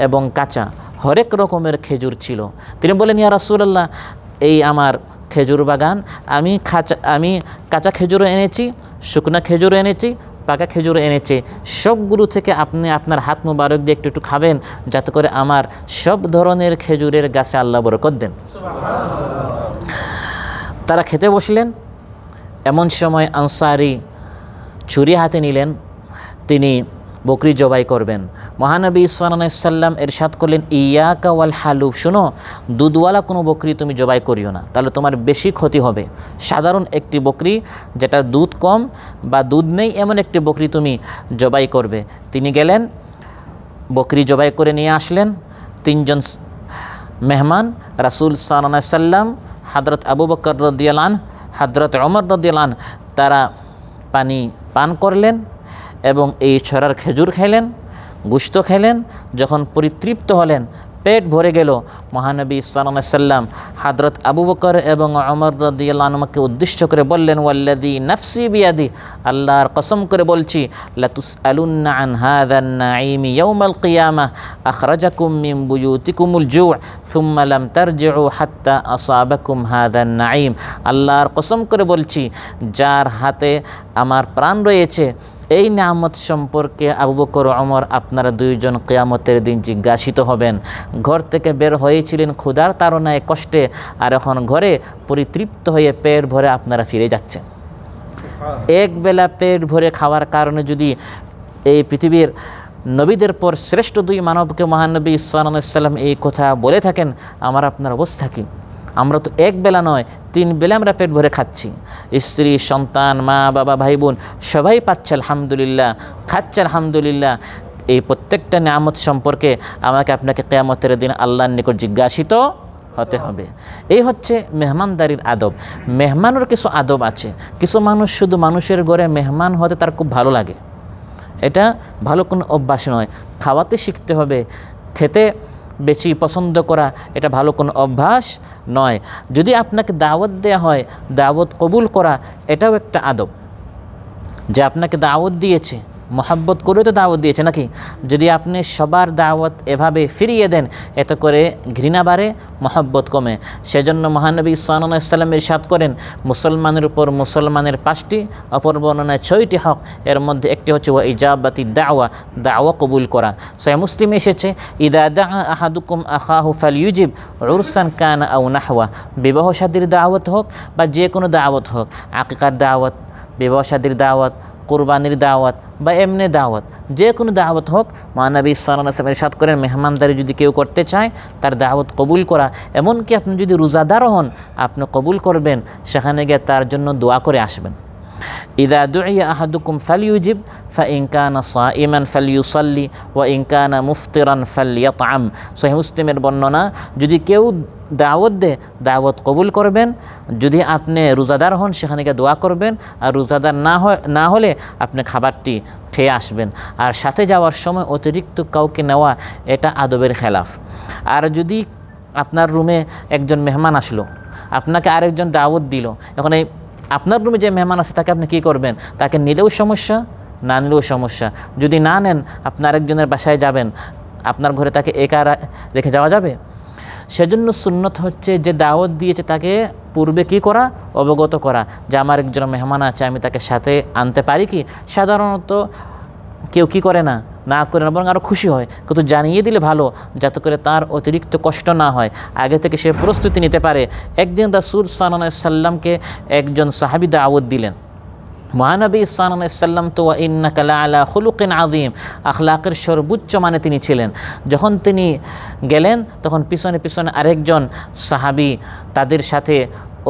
এবং কাঁচা হরেক রকমের খেজুর ছিল। তিনি বলেন ইয়া রাসূলুল্লাহ, এই আমার খেজুর বাগান, আমি কাঁচা খেজুরও এনেছি, শুকনা খেজুরও এনেছি, পাকা খেজুর এনেছে, সবগুলো থেকে আপনি আপনার হাত মুবারক দিয়ে একটু খাবেন, যাতে করে আমার সব ধরনের খেজুরের গাছে আল্লাহ বরকত দেন। তারা খেতে বসলেন। এমন সময় আনসারী ছুরি হাতে নিলেন, তিনি বকরি জবাই করবেন। মহানবী সাল্লাল্লাহু আলাইহি সাল্লাম ইরশাদ করলেন ইয়াকা ওয়াল হালুব, শোনো, দুধওয়ালা কোনো বকরি তুমি জবাই করিও না, তাহলে তোমার বেশি ক্ষতি হবে। সাধারণ একটি বকরি যেটার দুধ কম বা দুধ নেই, এমন একটি বকরি তুমি জবাই করবে। তিনি গেলেন, বকরি জবাই করে নিয়ে আসলেন। তিনজন মেহমান রাসূল সাল্লাল্লাহু আলাইহি সাল্লাম, হযরত আবু বকর রাদিয়াল্লাহু আনহু, হযরত ওমর রাদিয়াল্লাহু আনহু, তারা পানি পান করলেন এবং এই ছড়ার খেজুর খেলেন, গোশত খেলেন। যখন পরিতৃপ্ত হলেন, পেট ভরে গেল, মহানবী সাল্লাল্লাহু আলাইহি সাল্লাম হযরত আবু বকর এবং ওমর রাদিয়াল্লাহু আনহুকে উদ্দেশ্য করে বললেন ওয়াল্লাযী নাফসি বিয়াদি, আল্লাহর কসম করে বলছি, লাতুসআলুন্না আন হাযান নাঈমি ইয়াউমাল কিয়ামাহ আখরাজাকুম মিন বুয়ুতিকুমুল জু' সুম্মা লাম তারজিউ হাত্তা আসাবাকুম হাযান নাঈম। আল্লাহর কসম করে বলছি, যার হাতে আমার প্রাণ রয়েছে, এই নিয়ামত সম্পর্কে আবু বকর ওমর আপনারা দুইজন কিয়ামতের দিন জিজ্ঞাসিত হবেন। ঘর থেকে বের হয়েছিলেন ক্ষুধার তাড়নায়, কষ্টে, আর এখন ঘরে পরিতৃপ্ত হয়ে পেট ভরে আপনারা ফিরে যাচ্ছেন। এক বেলা পেট ভরে খাওয়ার কারণে যদি এই পৃথিবীর নবীদের পর শ্রেষ্ঠ দুই মানবকে মহানবী সাল্লাল্লাহু আলাইহি সাল্লাম এই কথা বলে থাকেন, আমার আপনার অবস্থা কী? আমরা তো এক বেলা নয়, 3 বেলা আমরা পেট ভরে খাচ্ছি। স্ত্রী, সন্তান, মা, বাবা, ভাই বোন সবাই পাচ্ছে আলহামদুলিল্লাহ, খাচ্ছে আলহামদুলিল্লাহ। এই প্রত্যেকটা নিয়ামত সম্পর্কে আমাকে আপনাকে কিয়ামতের দিন আল্লাহর নিকট জিজ্ঞাসিত হতে হবে। এই হচ্ছে মেহমানদারির আদব। মেহমানের কিছু আদব আছে। কিছু মানুষ শুধু মানুষের ঘরে মেহমান হতে তার খুব ভালো লাগে, এটা ভালো কোনো অভ্যাস নয়। খাওয়াতে শিখতে হবে, খেতে বেশি পছন্দ করা এটা ভালো কোনো অভ্যাস নয়। যদি আপনাকে দাওয়াত দেয়া হয়, দাওয়াত কবুল করা এটাও একটা আদব। যে আপনাকে দাওয়াত দিয়েছে, মহাব্বত করে তো দাওয়াত দিয়েছে নাকি? যদি আপনি সবার দাওয়াত এভাবে ফিরিয়ে দেন, এতে করে ঘৃণা বাড়ে, মহাব্বত কমে। সেজন্য মহানবী সাল্লাল্লাহু আলাইহি ওয়াসাল্লাম ইরশাদ করেন, মুসলমানের উপর মুসলমানের 5টি, অপর বর্ণনায় 6টি হক, এর মধ্যে একটি হচ্ছে ওয়া ইজাবাতি দাওয়া, দাওয়া কবুল করা। সহিহ মুসলিমে এসেছে ইদা দাআ আহাদুকুম আখাহু ফালইউজিব উরসান কানা আও নাহওয়া, বিবাহ শাদীর দাওয়াত হোক বা যে কোনো দাওয়াত হোক, আকিকার দাওয়াত, বিবাহ শাদীর দাওয়াত, কুরবানির দাওয়াত বা এমনি দাওয়াত, যে কোনো দাওয়াত হোক, মহানবী সাল্লাল্লাহু আলাইহি ওয়াসাল্লাম ইরশাদ করেন মেহমানদারি যদি কেউ করতে চায়, তার দাওয়াত কবুল করা। এমনকি আপনি যদি রোজাদার হন, আপনি কবুল করবেন, সেখানে গিয়ে তার জন্য দোয়া করে আসবেন। ইদা দুইয়া আহাদুকুম ফালইউজিব ফাইন কানা সাইমান ফালইউসাল্লি ওয়া ইন কানা মুফতিরান ফালইয়াতআম। সহিহ মুসলিমের বর্ণনা, যদি কেউ দাওয়াত দেয়, দাওয়াত কবুল করবেন। যদি আপনি রোজাদার হন, সেখানে গিয়ে দোয়া করবেন। আর রোজাদার না হলে আপনি খাবারটি খেয়ে আসবেন। আর সাথে যাওয়ার সময় অতিরিক্ত কাউকে নেওয়া এটা আদবের খেলাফ। আর যদি আপনার রুমে একজন মেহমান আসলো, আপনাকে আরেকজন দাওয়াত দিল, এখন এই আপনার রুমে যে মেহমান আছে তাকে আপনি কী করবেন? তাকে নিলেও সমস্যা, না নিলেও সমস্যা। যদি না নেন, আপনি আরেকজনের বাসায় যাবেন, আপনার ঘরে তাকে একা রেখে যাওয়া যাবে? সেজন্য সুন্নত হচ্ছে যে দাওয়াত দিয়েছে তাকে পূর্বে কী করা? অবগত করা, যে আমার একজন মেহমান আছে, আমি তাকে সাথে আনতে পারি কি? সাধারণত কেউ কী করে না, না করে না, বরং আরও খুশি হয়, কিন্তু জানিয়ে দিলে ভালো, যাতে করে তার অতিরিক্ত কষ্ট না হয়, আগে থেকে সে প্রস্তুতি নিতে পারে। একদিন রাসূল সাল্লাল্লাহু আলাইহি সাল্লামকে একজন সাহাবী দাওয়াত দিলেন। মহানবী সাল্লাল্লাহু আলাইহি সাল্লাম তো ইন্নাকা লাআলা খুলুকিন আযীম, আখলাকের সর্বোচ্চ মানে তিনি ছিলেন। যখন তিনি গেলেন তখন পিছনে পিছনে আরেকজন সাহাবী তাদের সাথে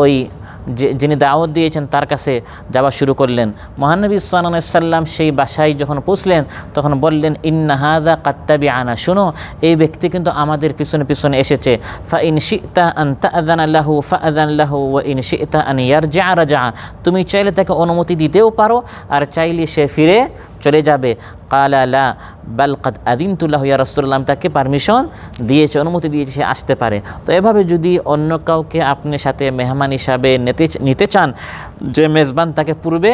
ওই যিনি দাওয়াত দিয়েছেন তার কাছে যাওয়া শুরু করলেন। মহানবী সাল্লাল্লাহু আলাইহি সাল্লাম সেই বাসায় যখন পৌঁছলেন তখন বললেন, ইন্না হাযা কাদ তাবিআনা, শোনো এই ব্যক্তি কিন্তু আমাদের পিছনে পিছনে এসেছে। ফা ইন শি'তা আন তা'যানা লাহু ফা'যান লাহু ওয়া ইন শি'তা আন ইয়ারজি'a রাজা'a, তুমি চাইলে তাকে অনুমতি দিতেও পারো আর চাইলে সে ফিরে চলে যাবে। ক্বালা লা বাল কাদ আযিনতু লাহু ইয়া রাসূলুল্লাহ, আমি তাকে পারমিশন দিয়েছি, অনুমতি দিয়েছি, সে আসতে পারে। তো এভাবে যদি অন্য কাউকে আপনি সাথে মেহমান হিসাবে নিতে চান, যে মেজবান তাকে পূর্বে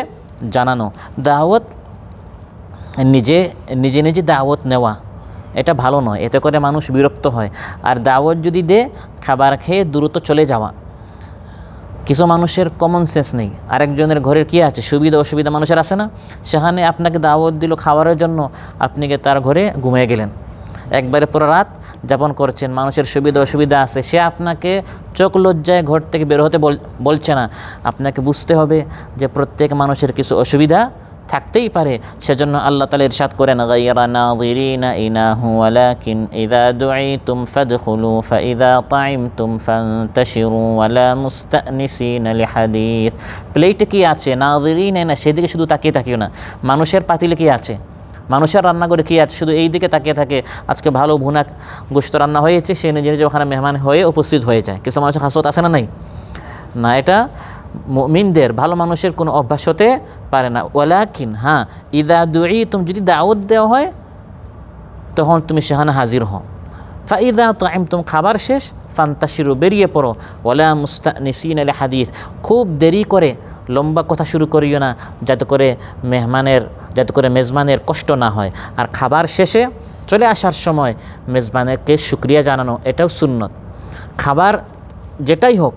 জানানো। দাওয়াত নিজে নিজে দাওয়াত নেওয়া এটা ভালো নয়, এতে করে মানুষ বিরক্ত হয়। আর দাওয়াত যদি দে, খাবার খেয়ে দ্রুত চলে যাওয়া। কিছু মানুষের কমন সেন্স নেই, আরেকজনের ঘরের কী আছে, সুবিধা অসুবিধা মানুষের আছে না, সেখানে আপনাকে দাওয়াত দিল খাবারের জন্য, আপনি গিয়ে তার ঘরে ঘুমিয়ে গেলেন, একবারে পুরো রাত যাপন করছেন, মানুষের সুবিধা অসুবিধা আছে, সে আপনাকে চোখ লজ্জায় ঘর থেকে বের হতে বলছে না। আপনাকে বুঝতে হবে যে প্রত্যেক মানুষের কিছু অসুবিধা থাকতেই পারে। সেজন্য আল্লাহ তাআলা ইরশাদ করেন, গায়রা নাযিরিনা ইনাহু ওয়ালাকিন ইযা দুঈতুম ফাদখুলু ফাইযা তা'ইমতুম ফান্তাশিরু ওয়ালা মুস্তানিসিনা লিহাদিস। প্লেটে কি আছে, নাযিরিনা না, সেদিকে শুধু তাকিয়ে থাকিও না। মানুষের পাতিলে কি আছে, মানুষের রান্নাঘরে কী আছে, শুধু এই দিকে তাকিয়ে থাকে। আজকে ভালো ভুনা গোশত রান্না হয়েছে, সে নিজে নিজে ওখানে মেহমান হয়ে উপস্থিত হয়ে যায়। কিছু মানুষের হাসত আছে না, নাই না, এটা মুমিনদের, ভালো মানুষের কোনো অভ্যাস হতে পারে না। ওয়ালাকিন, হ্যাঁ, ইদা দুঈতুম, যদি দাওয়াত দেওয়া হয় তখন তুমি সেখানে হাজির হও। ফাইদা তাইমতুম, খাবার শেষ, ফান্তাশিরু, বেরিয়ে পড়ো। ওয়ালা মুস্তানিসিনা লিহাদিস, খুব দেরি করে লম্বা কথা শুরু করিও না, যাতে করে মেজবানের কষ্ট না হয়। আর খাবার শেষে চলে আসার সময় মেজবানেরকে শুকরিয়া জানানো, এটাও সুন্নত। খাবার যেটাই হোক,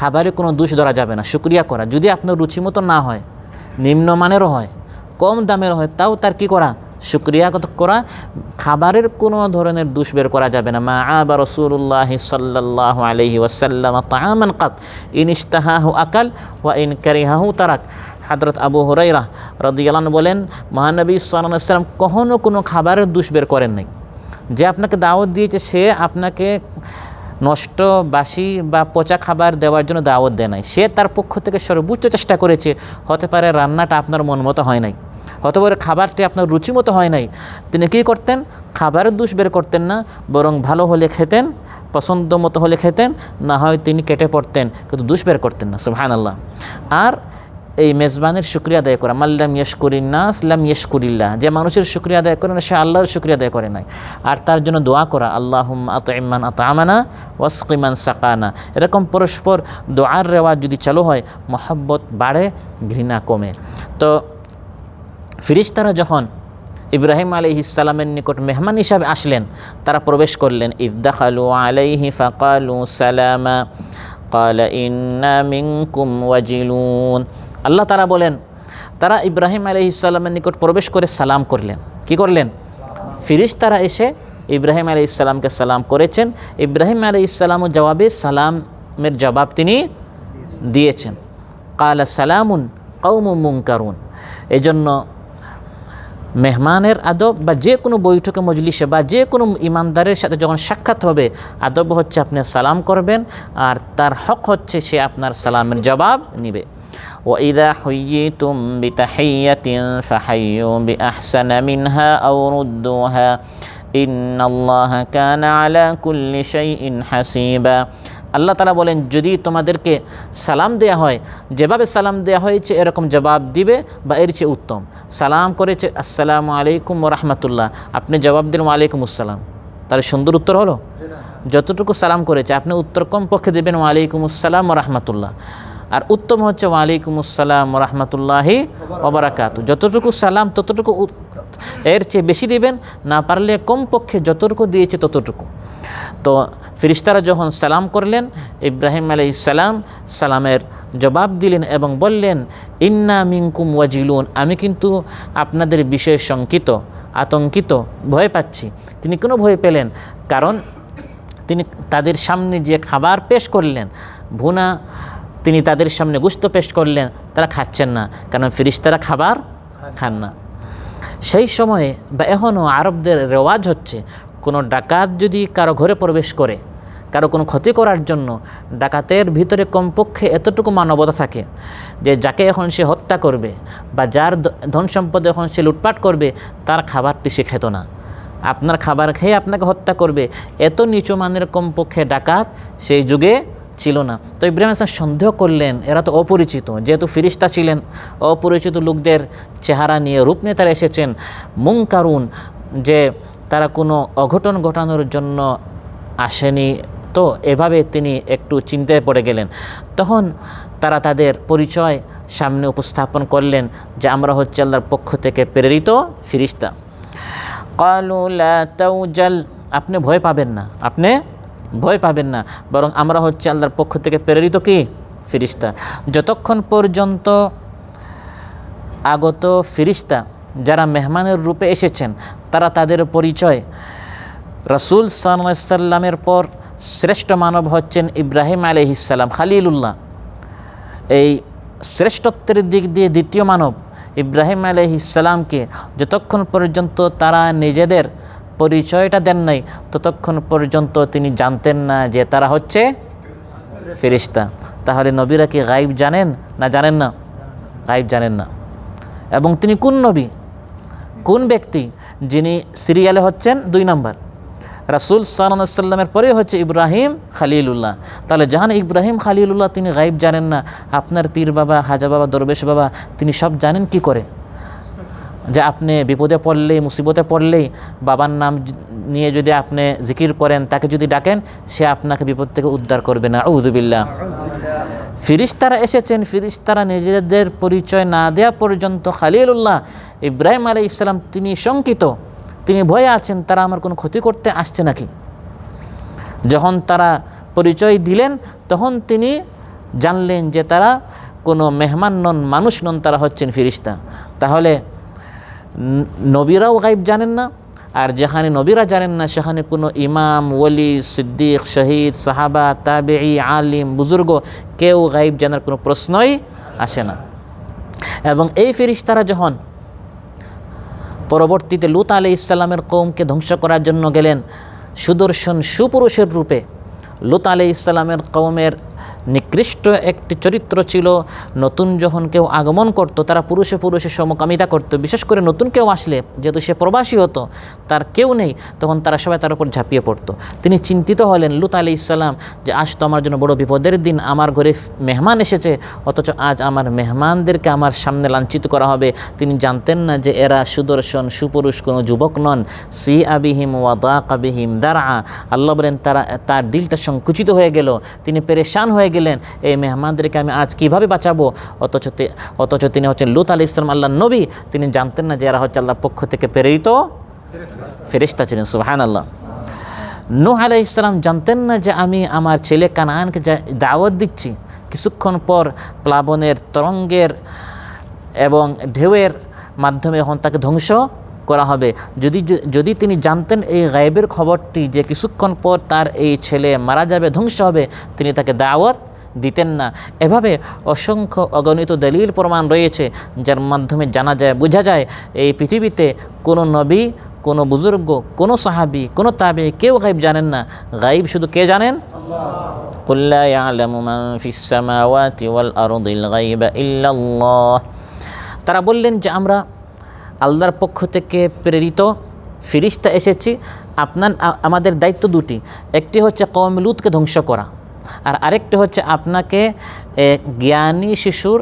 খাবারে কোনো দোষ ধরা যাবে না, শুকরিয়া করা। যদি আপনার রুচিমতো না হয়, নিম্নমানেরও হয়, কম দামের হয়, তাও তার কী করা, শুকরিয়া করা। খাবারের কোনো ধরনের দোষ বের করা যাবে না। মা আবা রাসূলুল্লাহ সাল্লাল্লাহু আলাইহি ওয়াসাল্লাম তাআমান কাত ইন ইশতাহাহু আকাল ওয়া ইন কারিহাহু তারাক। হযরত আবু হুরায়রা রাদিয়াল্লাহু আনহু বলেন, মহানবী সাল্লাল্লাহু আলাইহি ওয়াসাল্লাম কখনো কোনো খাবারের দোষ বের করেন নাই। যে আপনাকে দাওয়াত দিয়েছে, সে আপনাকে নষ্ট, বাসি বা পচা খাবার দেওয়ার জন্য দাওয়াত দেয় নাই, সে তার পক্ষ থেকে সর্বোচ্চ চেষ্টা করেছে। হতে পারে রান্নাটা আপনার মন মতো হয় নাই, হতে পারে খাবারটি আপনার রুচি মতো হয় নাই। তিনি কী করতেন, খাবারের দোষ বের করতেন না, বরং ভালো হলে খেতেন, পছন্দ মতো হলে খেতেন, না হয় তিনি কেটে পড়তেন, কিন্তু দোষ বের করতেন না। সুবহানাল্লাহ। আর এই মেজবানের শুকরিয়া আদায় করা, মাল্লাম ইয়াশকুরিন নাস লাম ইয়াশকুরিল্লাহ, যে মানুষের শুকরিয়া আদায় করে না, সে আল্লাহর শুকরিয়া আদায় করে নাই। আর তার জন্য দোয়া করা, আল্লাহুম্মা আত'ইম মান আত'আমানা ওয়াসকি মান সাকানা। এরকম পরস্পর দোয়ার রেওয়াজ যদি চালু হয়, মহব্বত বাড়ে, ঘৃণা কমে। তো ফেরেশতারা যখন ইব্রাহিম আলাইহিস সালামের নিকট মেহমান হিসাবে আসলেন, তারা প্রবেশ করলেন। ইয দাখালু আলাইহি ফাকালু সালামা ক্বালা ইন্না মিনকুম ওয়াজিলুন। আল্লাহ তারা বলেন, তারা ইব্রাহিম আলাইহিস সালামের নিকট প্রবেশ করে সালাম করলেন। কি করলেন? ফেরেশতারা এসে ইব্রাহিম আলাইহিস সালামকে সালাম করেছেন। ইব্রাহিম আলাইহিস সালামের জবাবে সালামের জবাব তিনি দিয়েছেন, ক্বালা সালামুন কওমুম মুনকারুন। এজন্য মেহমানের আদব বা যে কোনো বৈঠকে, মজলিসে বা যে কোনো ইমানদারের সাথে যখন সাক্ষাৎ হবে, আদব হচ্ছে আপনি সালাম করবেন, আর তার হক হচ্ছে সে আপনার সালামের জবাব নিবে। وَإِذَا حُيِّيتُمْ بِتَحِيَّةٍ فَحَيُّوا بِأَحْسَنَ مِنْهَا أَوْ رُدُّوهَا إِنَّ اللَّهَ كَانَ عَلَى كُلِّ شَيْءٍ حَسِيبًا। আল্লাহ তাআলা বলেন, যদি তোমাদেরকে সালাম দেয়া হয়, যেভাবে সালাম দেয়া হয়েছে এরকম জবাব দিবে বা এর চেয়ে উত্তম। সালাম করেছে আসসালামু আলাইকুম ওয়া রাহমাতুল্লাহ, আপনি জবাব দিলেন ওয়া আলাইকুম আসসালাম, তাহলে সুন্দর উত্তর হলো? যতটুকু সালাম করেছে আপনি উত্তর কমপক্ষে দেবেন ওয়া আলাইকুম আসসালাম ওয়া রাহমাতুল্লাহ। আর উত্তম হচ্ছে ওয়া আলাইকুম আসসালাম ওয়া রাহমাতুল্লাহি ওয়া বারাকাতুহু। যতটুকু সালাম ততটুকু, এর চেয়ে বেশি দিবেন না, পারলে কমপক্ষে যতটুকু দিয়েছে ততটুকু। তো ফেরেশতারা যখন সালাম করলেন, ইব্রাহিম আলাইহিস সালাম সালামের জবাব দিলেন এবং বললেন, ইন্না মিনকুম ওয়াজিলুন, আমি কিন্তু আপনাদের বিষয়ে শঙ্কিত, আতঙ্কিত, ভয় পাচ্ছি। তিনি কেন ভয় পেলেন? কারণ তিনি তাদের সামনে যে খাবার পেশ করলেন, ভুনা, তিনি তাদের সামনে গোশত পেশ করলেন, তারা খাচ্ছেন না, কারণ ফেরেশতারা খাবার খান না। সেই সময়ে বা এখনও আরবদের রেওয়াজ হচ্ছে, কোনো ডাকাত যদি কারো ঘরে প্রবেশ করে কারো কোনো ক্ষতি করার জন্য, ডাকাতের ভিতরে কমপক্ষে এতটুকু মানবতা থাকে যে যাকে এখন সে হত্যা করবে বা যার ধন সম্পদ এখন সে লুটপাট করবে, তার খাবারটি সে খেত না। আপনার খাবার খেয়ে আপনাকে হত্যা করবে, এত নিচু মানের কমপক্ষে ডাকাত সেই যুগে ছিল না। তো ইব্রাহিম আলাইহিস সালাম সন্দেহ করলেন, এরা তো অপরিচিত, যেহেতু ফেরেশতা ছিলেন, অপরিচিত লোকদের চেহারা নিয়ে, রূপ নিয়ে তারা এসেছেন, মুনকারুন, যে তারা কোনো অঘটন ঘটানোর জন্য আসেনি। তো এভাবে তিনি একটু চিন্তায় পড়ে গেলেন। তখন তারা তাদের পরিচয় সামনে উপস্থাপন করলেন যে আমরা হচ্ছে আল্লাহর পক্ষ থেকে প্রেরিত ফেরেশতা। ক্বালু লা তাওজাল, আপনি ভয় পাবেন না, আপনি ভয় পাবেন না, বরং আমরা হচ্ছে আল্লাহর পক্ষ থেকে প্রেরিত কি ফেরেশতা। যতক্ষণ পর্যন্ত আগত ফেরেশতা যারা মেহমানের রূপে এসেছেন তারা তাদের পরিচয়, রাসূল সাল্লাল্লাহু আলাইহি সাল্লামের পর শ্রেষ্ঠ মানব হচ্ছেন ইব্রাহিম আলাইহিস সালাম খলিলুল্লাহ, এই শ্রেষ্ঠত্বের দিক দিয়ে দ্বিতীয় মানব ইব্রাহিম আলাইহিস সালামকে যতক্ষণ পর্যন্ত তারা নিজেদের পরিচয়টা দেন নাই, ততক্ষণ পর্যন্ত তিনি জানতেন না যে তারা হচ্ছে ফেরেশতা। তাহলে নবীরা কি গায়েব জানেন না জানেন না? গায়েব জানেন না। এবং তিনি কোন নবী, কোন ব্যক্তি, যিনি সিরিয়ালে হচ্ছেন 2 নম্বর, রাসূল সাল্লাল্লাহু আলাইহি সাল্লামের পরে হচ্ছে ইব্রাহিম খলিলুল্লাহ। তাহলে জাহান ইব্রাহিম খলিলুল্লাহ তিনি গায়েব জানেন না, আপনার পীর বাবা, হাজা বাবা, দরবেশ বাবা তিনি সব জানেন কি করে? যে আপনি বিপদে পড়লেই, মুসিবতে পড়লেই বাবার নাম নিয়ে যদি আপনি জিকির করেন, তাকে যদি ডাকেন, সে আপনাকে বিপদ থেকে উদ্ধার করবে না। আউযু বিল্লাহ। ফেরেশতারা এসেছেন, ফেরেশতারা নিজেদের পরিচয় না দেওয়া পর্যন্ত খলিলুল্লাহ ইব্রাহিম আলাইহিস সালাম তিনি শঙ্কিত, তিনি ভয়ে আছেন তারা আমার কোনো ক্ষতি করতে আসছে নাকি। যখন তারা পরিচয় দিলেন তখন তিনি জানলেন যে তারা কোনো মেহমান নন, মানুষ নন, তারা হচ্ছেন ফেরেশতা। তাহলে নবীরাও গায়েব জানেন না, আর যেখানে নবীরা জানেন না সেখানে কোনো ইমাম, ওলি, সিদ্দিক, শহীদ, সাহাবা, তাবেঈ, আলিম, বুজুর্গ কেউ গায়েব জানার কোনো প্রশ্নই আসে না। এবং এই ফেরেশতারা যখন পরবর্তীতে লূত আলাইহিস সালামের কওমকে ধ্বংস করার জন্য গেলেন সুদর্শন সুপুরুষের রূপে, লূত আলাইহিস সালামের কওমের নিকৃষ্ট একটি চরিত্র ছিল, নতুন যখন কেউ আগমন করত তারা পুরুষে পুরুষে সমকামিতা করত। বিশেষ করে নতুন কেউ আসলে, যেহেতু সে প্রবাসী হতো, তার কেউ নেই, তখন তারা সবাই তার উপর ঝাঁপিয়ে পড়তো। তিনি চিন্তিত হলেন, লূত আলাইহিস সালাম, যে আজ তো আমার জন্য বড় বিপদের দিন, আমার ঘরে মেহমান এসেছে, অথচ আজ আমার মেহমানদেরকে আমার সামনে লাঞ্ছিত করা হবে। তিনি জানতেন না যে এরা সুদর্শন সুপুরুষ কোনো যুবক নন। সি আবিহিম ওয়া দাকা বিহিম দারআ, আল্লাহ বলেন তার দিলটা সংকুচিত হয়ে গেল, তিনি পেরেশান হয়ে গেলেন, এই মেহমানদেরকে আমি আজ কিভাবে বাঁচাবো। অথচ তিনি হচ্ছেন লূত আলাইহিস সালাম আল্লাহর নবী, তিনি জানতেন না যে এরা হচ্ছে আল্লাহর পক্ষ থেকে প্রেরিত ফেরেশতা ছিলেন। সুবহানাল্লাহ। নূহ আলাইহিস সালাম জানতেন না যে আমি আমার ছেলে কানানকে দাওয়াত দিচ্ছি, কিছুক্ষণ পর প্লাবনের তরঙ্গের এবং ঢেউয়ের মাধ্যমে এখন তাকে ধ্বংস করা হবে। যদি তিনি জানতেন এই গায়েবের খবরটি যে কিছুক্ষণ পর তার এই ছেলে মারা যাবে, ধ্বংস হবে, তিনি তাকে দাওয়াত দিতেন না। এভাবে অসংখ্য অগণিত দলিল প্রমাণ রয়েছে যার মাধ্যমে জানা যায়, বোঝা যায় এই পৃথিবীতে কোনো নবী, কোনো বুজুর্গ, কোনো সাহাবী, কোনো তাবেঈ কেউ গায়েব জানেন না। গায়েব শুধু কে জানেন? কুল লা ইয়ালামু মান ফিস সামাওয়াতি ওয়াল আরদিল গায়বা ইল্লাল্লাহ। তারা বললেন যে আমরা আল্লাহর পক্ষ থেকে প্রেরিত ফেরেশতা এসেছি, আমাদের দায়িত্ব 2টি, একটি হচ্ছে কওম লূতকে ধ্বংস করা, আর আরেকটি হচ্ছে আপনাকে জ্ঞানী শিশুর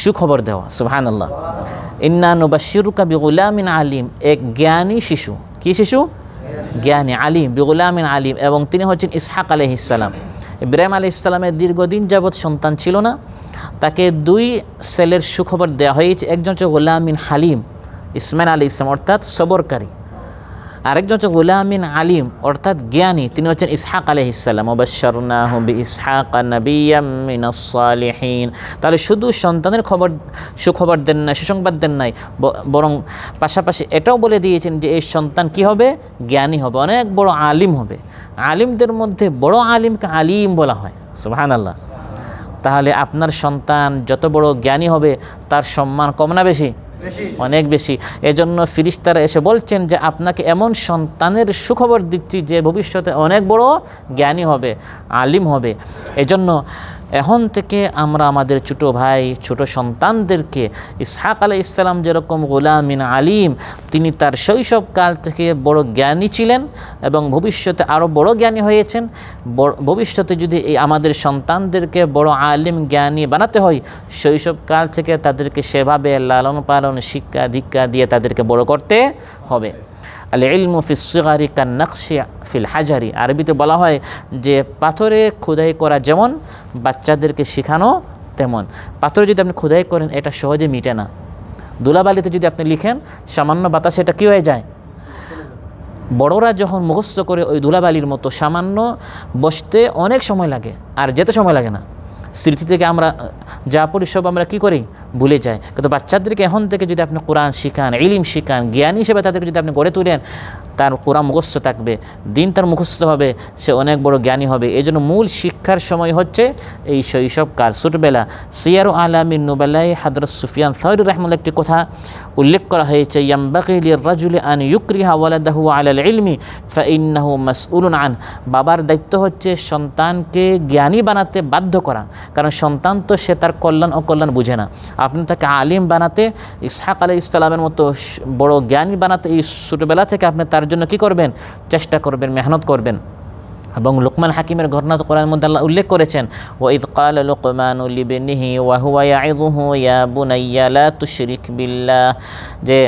সুখবর দেওয়া। সুবহানাল্লাহ। ইন্না নুবাশশিরুকা বিগুলামিন আলিম, এক জ্ঞানী শিশু। কি শিশু? জ্ঞানী, আলিম, বিগুলামিন আলিম। এবং তিনি হচ্ছেন ইসহাক আলাইহিস সালাম। ইব্রাহিম আলাইহিস সালামের দীর্ঘদিন যাবৎ সন্তান ছিল না, তাকে 2 ছেলের সুখবর দেওয়া হয়েছে। একজন হচ্ছে গুলামিন হালিম, ইসমাইল আলাইহিস সালাম, অর্থাৎ সবরকারী, আরেকজন হচ্ছে গুলামিন আলিম অর্থাৎ জ্ঞানী, তিনি হচ্ছেন ইসহাক আলাইহিস সালাম। ওয়াবাশশারনাহু বিইসহাক নাবিয়্যাম মিনাস সালিহিন। তাহলে শুধু সন্তানের সুখবর দেন না, সুসংবাদ দেন নাই, বরং পাশাপাশি এটাও বলে দিয়েছেন যে এই সন্তান কি হবে? জ্ঞানী হবে, অনেক বড় আলিম হবে। আলিমদের মধ্যে বড় আলিমকে আলিম বলা হয়। সুবহানাল্লাহ। তাহলে আপনার সন্তান যত বড় জ্ঞানী হবে তার সম্মান কম না বেশি? অনেক বেশি। এজন্য ফিরিস্তারা এসে বলছেন যে আপনাকে এমন সন্তানের সুখবর দিচ্ছি যে ভবিষ্যতে অনেক বড় জ্ঞানী হবে, আলিম হবে। এজন্য এখন থেকে আমরা আমাদের ছোটো ভাই, ছোট সন্তানদেরকে ইসহাক আলাইহিস সালাম যেরকম গুলামিন আলিম, তিনি তার শৈশবকাল থেকে বড় জ্ঞানী ছিলেন এবং ভবিষ্যতে আরও বড় জ্ঞানী হয়েছেন। ভবিষ্যতে যদি এই আমাদের সন্তানদেরকে বড় আলিম জ্ঞানী বানাতে হয়, শৈশবকাল থেকে তাদেরকে সেভাবে লালন পালন, শিক্ষা দীক্ষা দিয়ে তাদেরকে বড় করতে হবে। আল ইলমু ফিস সিগারি কান নাকশি ফিল হাজারি। আরবিতে বলা হয় যে পাথরে খোদাই করা যেমন বাচ্চাদেরকে শেখানো তেমন। পাথরে যদি আপনি খোদাই করেন এটা সহজে মিটে না। ধুলাবালিতে যদি আপনি লিখেন সামান্য বাতাসে এটা কী হয়ে যায়? বড়রা যখন মুখস্থ করে ওই ধুলাবালির মতো সামান্য বসতে অনেক সময় লাগে, আর যেতে সময় লাগে না। স্মৃতি থেকে আমরা যা পড়ি সব আমরা কী করি? ভুলে যাই। কিন্তু বাচ্চাদেরকে এখন থেকে যদি আপনি কোরআন শিখান, ইলম শিখান, জ্ঞানী হিসেবে তাদেরকে যদি আপনি গড়ে তুলেন, তার কোরআন মুখস্থ থাকবে, দিন তার মুখস্থ হবে, সে অনেক বড় জ্ঞানী হবে। এই জন্য মূল শিক্ষার সময় হচ্ছে এই শৈশবকাল, ছোটবেলা। সিয়ারু আলামিন নুবালাই হযরত সুফিয়ান সাউরি রাহিমাহুল্লাহ একটি কথা উল্লেখ করা হয়েছে, ইয়ামবাগি লির-রাজুলি আন ইউকরিহা ওয়ালাদাহু আলাল ইলমি ফাইন্নাহু মাসউলুন আন। বাবার দায়িত্ব হচ্ছে সন্তানকে জ্ঞানী বানাতে বাধ্য করা, কারণ সন্তান তো সে তার কল্যাণ অকল্যাণ বুঝে না। আপনি তাকে আলিম বানাতে, ইসহাক আলাইহিস সালামের মতো বড় জ্ঞানী বানাতে এই ছোটোবেলা থেকে আপনি তার জন্য কী করবেন? চেষ্টা করবেন, মেহনত করবেন। এবং লুকমান হাকিমের ঘটনা কোরআনের মধ্যে আল্লাহ উল্লেখ করেছেন, ওয়াইদ ক্বালা লুকমানু লিবনিহি ওয়া হুয়া ইয়াইযুহু ইয়া বুনাইয়া লা তুশরিক বিল্লাহ, যে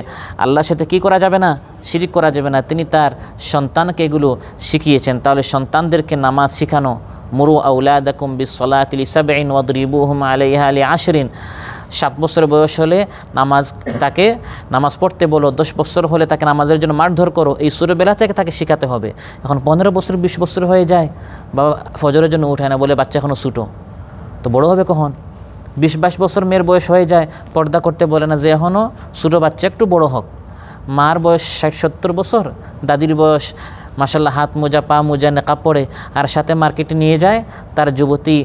আল্লাহর সাথে কী করা যাবে না? শিরিক করা যাবে না। তিনি তার সন্তানকে এগুলো শিখিয়েছেন। তাহলে সন্তানদেরকে নামাজ শিখানো, মুরু আউলাদাকুম বিসসালাতি লিসাবইন ওয়াদরিবুহুম আলাইহা লিআশরিন। 7 বছর বয়স হলে তাকে নামাজ পড়তে বলো, 10 বছর হলে তাকে নামাজের জন্য মারধর করো। এই ছোটোবেলা থেকে তাকে শেখাতে হবে। এখন 15 বছর 20 বছর হয়ে যায়, বাবা ফজরের জন্য উঠায় না, বলে বাচ্চা এখনও ছোটো, তো বড় হবে কখন? 20-22 বছর মেয়ের বয়স হয়ে যায়, পর্দা করতে বলে না, যে এখনও ছোটো বাচ্চা, একটু বড় হোক। মার বয়স 60-70 বছর, দাদির বয়স মাশাল্লাহ হাত মোজা, পা মোজা, নেকাব পড়ে, আর সাথে মার্কেটে নিয়ে যায় তার যুবতী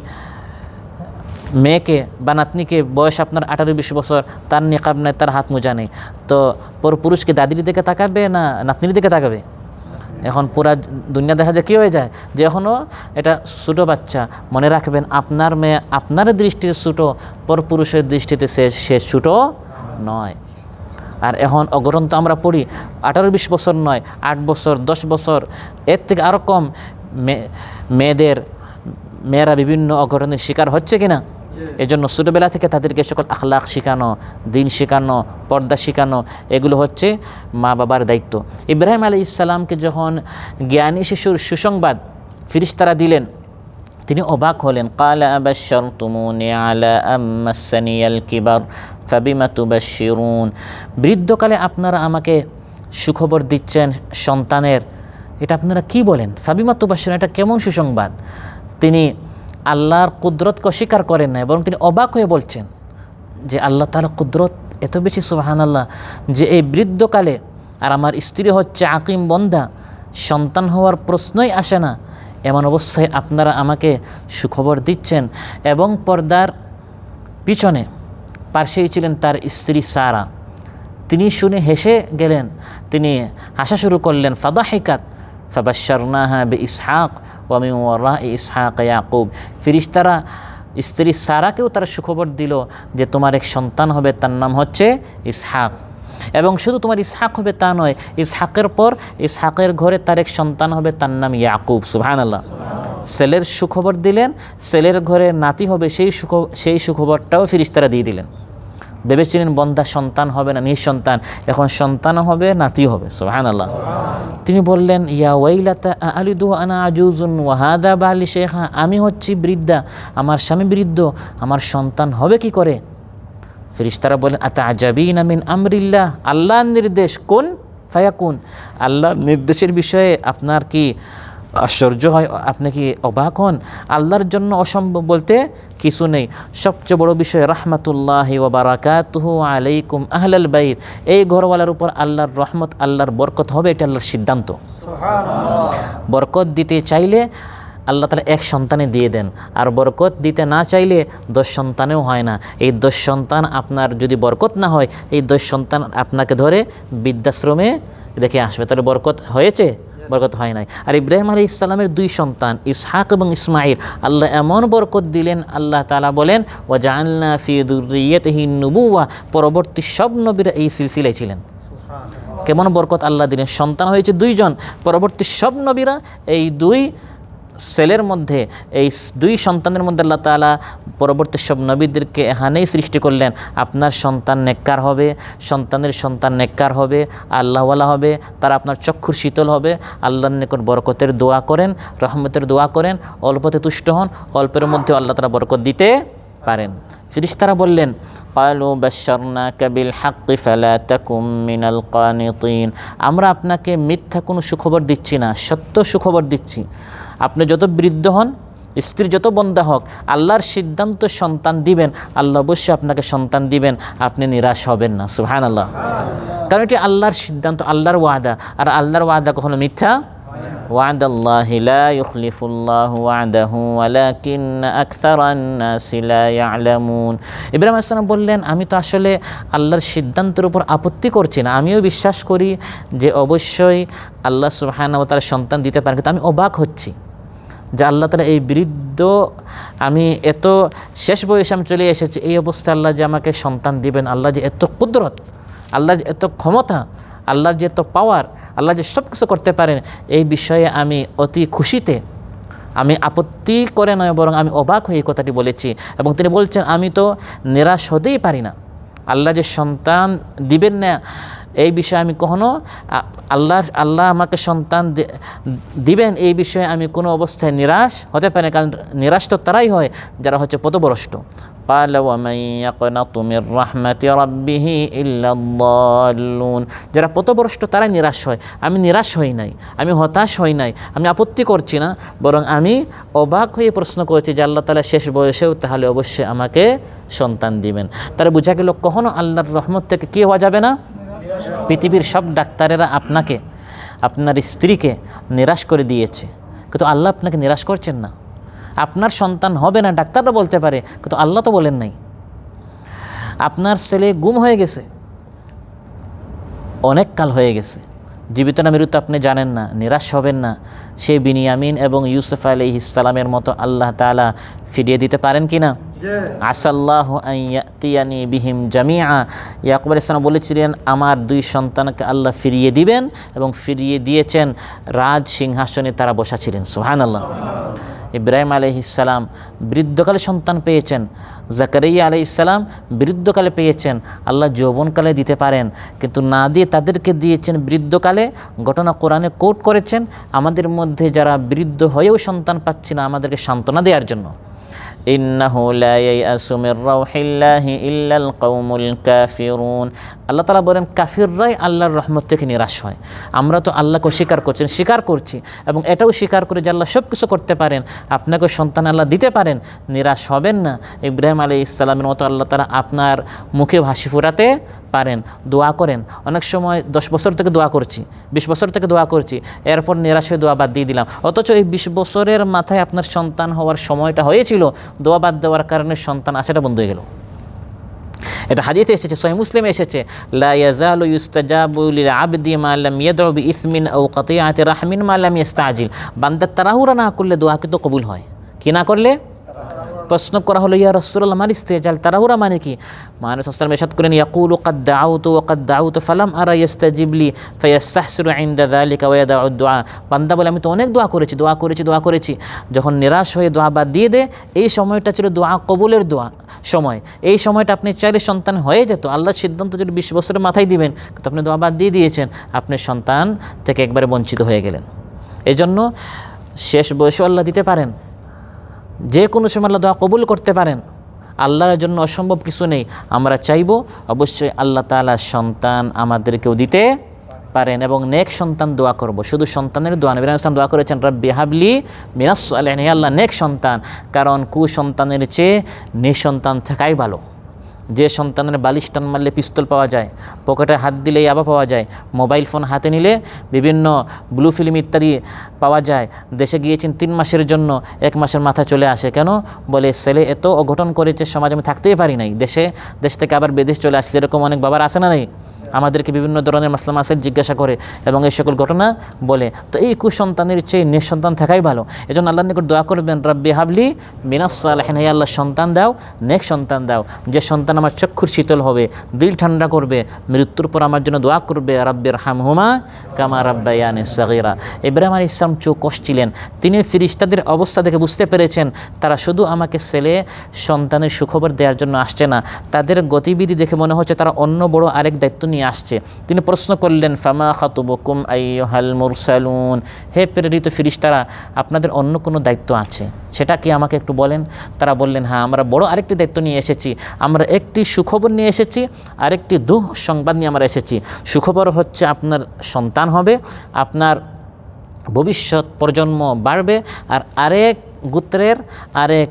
মেয়েকে বা নাতনিকে, বয়স আপনার 18-20 বছর, তার নিকাব নেই, তার হাত মোজা নেই, তো পুরুষকে দাদির দিকে তাকাবে না নাতনির দিকে তাকাবে? এখন পুরা দুনিয়া দেখা যায় কী হয়ে যায়, যে এখনও এটা ছোটো বাচ্চা। মনে রাখবেন, আপনার মেয়ে আপনার দৃষ্টিতে ছোটো, পুরুষের দৃষ্টিতে সে ছোটো নয়। আর এখন অগ্রন্থ আমরা পড়ি 18-20 বছর নয়, 8 বছর 10 বছর, এর থেকে আরও কম মেয়েরা বিভিন্ন অঘটনের শিকার হচ্ছে কিনা। এজন্য ছোটোবেলা থেকে তাদেরকে সকল আখলাক শেখানো, দিন শেখানো, পর্দা শেখানো, এগুলো হচ্ছে মা বাবার দায়িত্ব। ইব্রাহিম আলাইহিস সালামকে যখন জ্ঞানী শিশুর সুসংবাদ ফেরেশতারা দিলেন, তিনি অবাক হলেন। ক্বালা আবাশশারতুমুনি আলা আম্মাসানিয়াল কিবার ফাবিমা তুবাশশিরুন। বৃদ্ধকালে আপনারা আমাকে সুখবর দিচ্ছেন সন্তানের, এটা আপনারা কি বলেন? ফাবিমা তুবাশশিরুন, এটা কেমন সুসংবাদ? তিনি আল্লাহর কুদরতকে অস্বীকার করেন না, বরং তিনি অবাক হয়ে বলছেন যে আল্লাহ তাআলার কুদরত এত বেশি, সুবহানাল্লাহ, যে এই বৃদ্ধকালে, আর আমার স্ত্রী হচ্ছে আকিম বন্ধা, সন্তান হওয়ার প্রশ্নই আসে না, এমন অবস্থায় আপনারা আমাকে সুখবর দিচ্ছেন। এবং পর্দার পিছনে পার্শ্বেই ছিলেন তার স্ত্রী সারা। তিনি শুনে হেসে গেলেন, তিনি হাসা শুরু করলেন। ফাদাহিকাত ফাবাশশারনাহা বিইসহাক ওয়া মিন ওয়ারাই ইসহাক ইয়াকুব। ফেরেশতারা স্ত্রী সারাকেও তারা সুখবর দিল যে তোমার এক সন্তান হবে, তার নাম হচ্ছে ইসহাক। এবং শুধু তোমার ইসহাক হবে তা নয়, ইসহাকের পর ইসহাকের ঘরে তার এক সন্তান হবে, তার নাম ইয়াকুব। সুবহানাল্লাহ। ছেলের সুখবর দিলেন, ছেলের ঘরে নাতি হবে, সেই সুখবরটাও ফেরেশতারা দিয়ে দিলেন। ভেবেছিলেন বন্ধা সন্তান হবে না, নিঃসন্তান, এখন সন্তান হবে, নাতি হবে। সুবহানাল্লাহ। তিনি বললেন, ইয়া ওয়াইলাতা আলিদু আনা আজুজুন ওয়া হাদা বালি শেখা, আমি হচ্ছি বৃদ্ধা, আমার স্বামী বৃদ্ধ, আমার সন্তান হবে কি করে? ফেরেশতারা বলেন, আতাআজাবিনা মিন আমরিল্লাহ, আল্লাহর নির্দেশ। কোন ফায়াকুন। আল্লাহর নির্দেশের বিষয়ে আপনার কি আশ্চর্য হয়, আপনি কি অবাক হন? আল্লাহর জন্য অসম্ভব বলতে কিছু নেই। সবচেয়ে বড় বিষয় রাহমাতুল্লাহি ওয়া বারাকাতুহু আলাইকুম আহলাল বাইত, এই ঘরওয়ালার উপর আল্লাহর রহমত, আল্লাহর বরকত হবে, এটা আল্লাহর সিদ্ধান্ত। বরকত দিতে চাইলে আল্লাহ তাআলা এক সন্তানে দিয়ে দেন, আর বরকত দিতে না চাইলে 10 সন্তানেও হয় না। এই 10 সন্তান আপনার যদি বরকত না হয়, এই 10 সন্তান আপনাকে ধরে বৃদ্ধাশ্রমে রেখে আসবে। তাহলে বরকত হয়েছে? বরকত হয় নাই। আর ইব্রাহিম আলাইহিস সালামের 2 সন্তান ইসহাক এবং ইসমাঈল, আল্লাহ এমন বরকত দিলেন, আল্লাহ তাআলা বলেন ওয়া জাআলনা ফি যুররিয়্যাতিহি নুবুওয়া, পরবর্তী সব নবীরা এই সিলসিলায় ছিলেন। কেমন বরকত আল্লাহ দিলেন! সন্তান হয়েছে 2 জন, পরবর্তী সব নবীরা এই 2 ছেলের মধ্যে, এই 2 সন্তানের মধ্যে আল্লাহ তাআলা পরবর্তী সব নবীদেরকে এখানেই সৃষ্টি করলেন। আপনার সন্তান নেককার হবে, সন্তানের সন্তান নেককার হবে, আল্লাহওয়ালা হবে, তারা আপনার চক্ষুর শীতল হবে। আল্লাহর নিকট বরকতের দোয়া করেন, রহমতের দোয়া করেন, অল্পতে তুষ্ট হন, অল্পের মধ্যে আল্লাহ তাআলা বরকত দিতে পারেন। ফেরেশতারা বললেন ক্বালু বাশশারনাকা বিল হাক্কি ফালা তাকুম মিনাল কানিতিন, আমরা আপনাকে মিথ্যা কোনো সুখবর দিচ্ছি না, সত্য সুখবর দিচ্ছি। আপনি যত বৃদ্ধ হন, স্ত্রী যত বন্ধা হোক, আল্লাহর সিদ্ধান্ত সন্তান দিবেন, আল্লাহ অবশ্যই আপনাকে সন্তান দিবেন, আপনি নিরাশ হবেন না। সুবহানাল্লাহ। কারণ এটি আল্লাহর সিদ্ধান্ত, আল্লাহর ওয়াদা, আর আল্লাহর ওয়াদা কখনো মিথ্যা। ওয়াদাল্লাহি লা ইউখলিফুল্লাহু ওয়াদাহু ওয়ালাকিন্না আকসারান নাসি লা ইয়ালামুন। ইব্রাহিম আলাইহিস সালাম বললেন, আমি তো আসলে আল্লাহর সিদ্ধান্তের উপর আপত্তি করছি না, আমিও বিশ্বাস করি যে অবশ্যই আল্লাহ সুবহানাহু ওয়া তাআলা সন্তান দিতে পারেন, কিন্তু আমি অবাক হচ্ছি যে আল্লাহ তাআলা এই বৃদ্ধ, আমি এত শেষ বয়সে আমি চলে এসেছি, এই অবস্থায় আল্লাহ যে আমাকে সন্তান দিবেন, আল্লাহ যে এত কুদরত, আল্লাহ যে এত ক্ষমতা, আল্লাহর যে এত পাওয়ার, আল্লাহ যে সব কিছু করতে পারেন, এই বিষয়ে আমি অতি খুশিতে, আমি আপত্তি করে নয় বরং আমি অবাক হয়ে এই কথাটি বলেছি। এবং তিনি বলছেন, আমি তো নিরাশ হতেই পারি না, আল্লাহ যে সন্তান দিবেন না এই বিষয়ে আমি কখনো, আল্লাহ আমাকে সন্তান দিবেন এই বিষয়ে আমি কোনো অবস্থায় নিরাশ হতে পারি না। কারণ নিরাশ তো তারাই হয় যারা হচ্ছে পথভ্রষ্ট। قال ومن يقنط من رحمة ربه إلا الضالون, যারা পথভ্রষ্ট তারাই নিরাশ হয়। আমি নিরাশ হই নাই, আমি হতাশ হই নাই, আমি আপত্তি করছি না, বরং আমি অবাক হয়ে প্রশ্ন করেছি যে আল্লাহ তাআলা শেষ বয়সেও তাহলে অবশ্যই আমাকে সন্তান দিবেন। তারা বোঝা গেল কখনো আল্লাহর রহমত থেকে কী হওয়া যাবে না। পৃথিবীর সব ডাক্তারেরা আপনাকে, আপনার স্ত্রীকে নিরাশ করে দিয়েছে, কিন্তু আল্লাহ আপনাকে নিরাশ করছেন না। আপনার সন্তান হবে না ডাক্তাররা বলতে পারে, কিন্তু আল্লাহ তো বলেন নাই। আপনার ছেলে গুম হয়ে গেছে, অনেক কাল হয়ে গেছে, জীবিত না মৃত আপনি জানেন না, নিরাশ হবেন না। সেই বিনিয়ামিন এবং ইউসুফ আলাইহিস সালামের মতো আল্লাহ তাআলা ফিরিয়ে দিতে পারেন কি না? আসাল্লাহু আন ইয়াতিয়ানি বিহিম জামিআ, ইয়াকুব আলাইহিস সালাম বলেছিলেন আমার 2 সন্তানকে আল্লাহ ফিরিয়ে দিবেন, এবং ফিরিয়ে দিয়েছেন, রাজ সিংহাসনে তারা বসা ছিলেন। সুবহানাল্লাহ। ইব্রাহিম আলাইহিস সালাম বৃদ্ধকালে সন্তান পেয়েছেন, জাকারিয়া আলাইহিস সালাম বৃদ্ধকালে পেয়েছেন, আল্লাহ যৌবনকালে দিতে পারেন, কিন্তু না দিয়ে তাদেরকে দিয়েছেন বৃদ্ধকালে। ঘটনা কোরআনে কোট করেছেন, আমাদের মধ্যে যারা বৃদ্ধ হয়েও সন্তান পাচ্ছে না, আমাদেরকে সান্ত্বনা দেওয়ার জন্য। ইন্নাহু লা ইয়াসু মির রাউহিল্লাহি ইল্লাল কওমুল কাফিরুন, আল্লাহ তাআলা বলেন কাফিররাই আল্লাহর রহমত থেকে নিরাশ হয়। আমরা তো আল্লাহকে স্বীকার করছি এবং এটাও স্বীকার করে যে আল্লাহ সব কিছু করতে পারেন, আপনাকে সন্তান আল্লাহ দিতে পারেন, নিরাশ হবেন না। ইব্রাহিম আলাইহিস সালামের মতো আল্লাহ তাআলা আপনার মুখে হাসি ফোটাতে পারেন। দোয়া করেন, অনেক সময় 10 বছর থেকে দোয়া করছি, 20 বছর থেকে দোয়া করছি, এরপর নিরাশ হয়ে দোয়া বাদ দিয়ে দিলাম, অথচ এই 20 বছরের মাথায় আপনার সন্তান হওয়ার সময়টা হয়েছিল, দোয়া বাদ দেওয়ার কারণে সন্তান আসাটা বন্ধ হয়ে গেল। এটা হাদিসে এসেছে, সহিহ মুসলিমে এসেছে, লা ইয়াজালু ইউস্তাজাবু লিল আবদি মা লাম ইয়াদউ বিইসমিন আও কাতিআতি রাহমিন মা লাম ইস্তাজিল, বান্দা তাড়াহুড়া না করলে দোয়া কিন্তু কবুল হয়। কি না করলে? প্রশ্ন করা হলো, ইয়া রাসূলুল্লাহ মান ইস্তেজাল, তাড়াহুড়া মানে কি? মানুষ সাল্লাল্লাহু ইরশাদ করেন, ইয়াকুলু কাদ দাউতু ওয়া কাদ দাউতু ফালাম আরা ইস্তাজিব লি ফায়াস্তাহসিরু ইনদা যালিকা ওয়া ইয়াদাউ দুআ, বান্দা বলে আমি তো অনেক দোয়া করেছি, যখন নিরাশ হয়ে দোয়া বাদ দিয়ে দেয়, এই সময়টা ছিল দোয়া কবুলের সময়। এই সময়টা আপনি চাইলে সন্তান হয়ে যেত, আল্লাহর সিদ্ধান্ত যদি 20 বছরের মাথায় দিবেন, কিন্তু আপনি দোয়া বাদ দিয়ে দিয়েছেন, আপনি সন্তান থেকে একবারে বঞ্চিত হয়ে গেলেন। এই জন্য শেষ বয়সে আল্লাহ দিতে পারেন, যে কোনো সময় আল্লাহ দোয়া কবুল করতে পারেন, আল্লাহর জন্য অসম্ভব কিছু নেই। আমরা চাইব অবশ্যই আল্লাহ তাআলা সন্তান আমাদেরকেও দিতে পারেন এবং নেক সন্তান দোয়া করব। শুধু সন্তানের দোয়া নবী ইসলাম দোয়া করেছেন রব্বি হাবলি মিনাস সালিহিন, হে আল্লাহ নেক সন্তান, কারণ কুসন্তানের চেয়ে নিঃসন্তান থাকাই ভালো। যে সন্তানের বালিশ টান মারলে পিস্তল পাওয়া যায়, পকেটে হাত দিলেই আবা পাওয়া যায়, মোবাইল ফোন হাতে নিলে বিভিন্ন ব্লু ফিল্ম ইত্যাদি পাওয়া যায়, দেশে গিয়েছেন 3 মাসের জন্য 1 মাসের মাথায় চলে আসে, কেন বলে ছেলে এত অঘটন করেছে সমাজে আমি থাকতেই পারি নাই, দেশ থেকে আবার বিদেশ চলে আসছে। এরকম অনেক বাবার আসে না নাই, আমাদেরকে বিভিন্ন ধরনের মাসলা মাসাইল জিজ্ঞাসা করে এবং এই সকল ঘটনা বলে। তো এই কুসন্তানের চেয়ে নিঃসন্তান থাকাই ভালো। এজন্য আল্লাহর নিকট দোয়া করবেন রব্বি হাবলি মিনাস সালিহিন, হে আল্লাহ সন্তান দাও, নেক সন্তান দাও, যে সন্তান আমার চক্ষুর শীতল হবে, দিল ঠান্ডা করবে, মৃত্যুর পর আমার জন্য দোয়া করবে রাব্বির হামহুমা কামা রাব্বায়ানি সগীরা। ইব্রাহিম আলাইহিস সালাম চোখ কষছিলেন, তিনি ফেরেশতাদের অবস্থা দেখে বুঝতে পেরেছেন তারা শুধু আমাকে ছেলে সন্তানের সুখবর দেওয়ার জন্য আসছে না, তাদের গতিবিধি দেখে মনে হচ্ছে তারা অন্য বড় আরেক দায়িত্ব নিয়ে আসছে। তিনি প্রশ্ন করলেন ফামা খাতুবুকুম আইয়ুহাল মুরসালুন, হে প্রেরিত ফেরেশতারা আপনাদের অন্য কোনো দায়িত্ব আছে, সেটা কি আমাকে একটু বলেন। তারা বললেন হ্যাঁ, আমরা বড় আরেকটি দায়িত্ব নিয়ে এসেছি, আমরা একটি সুখবর নিয়ে এসেছি, আরেকটি দুঃসংবাদ নিয়ে আমরা এসেছি। সুখবর হচ্ছে আপনার সন্তান হবে, আপনার ভবিষ্যৎ প্রজন্ম বাড়বে, আর আরেক গোত্রের আরেক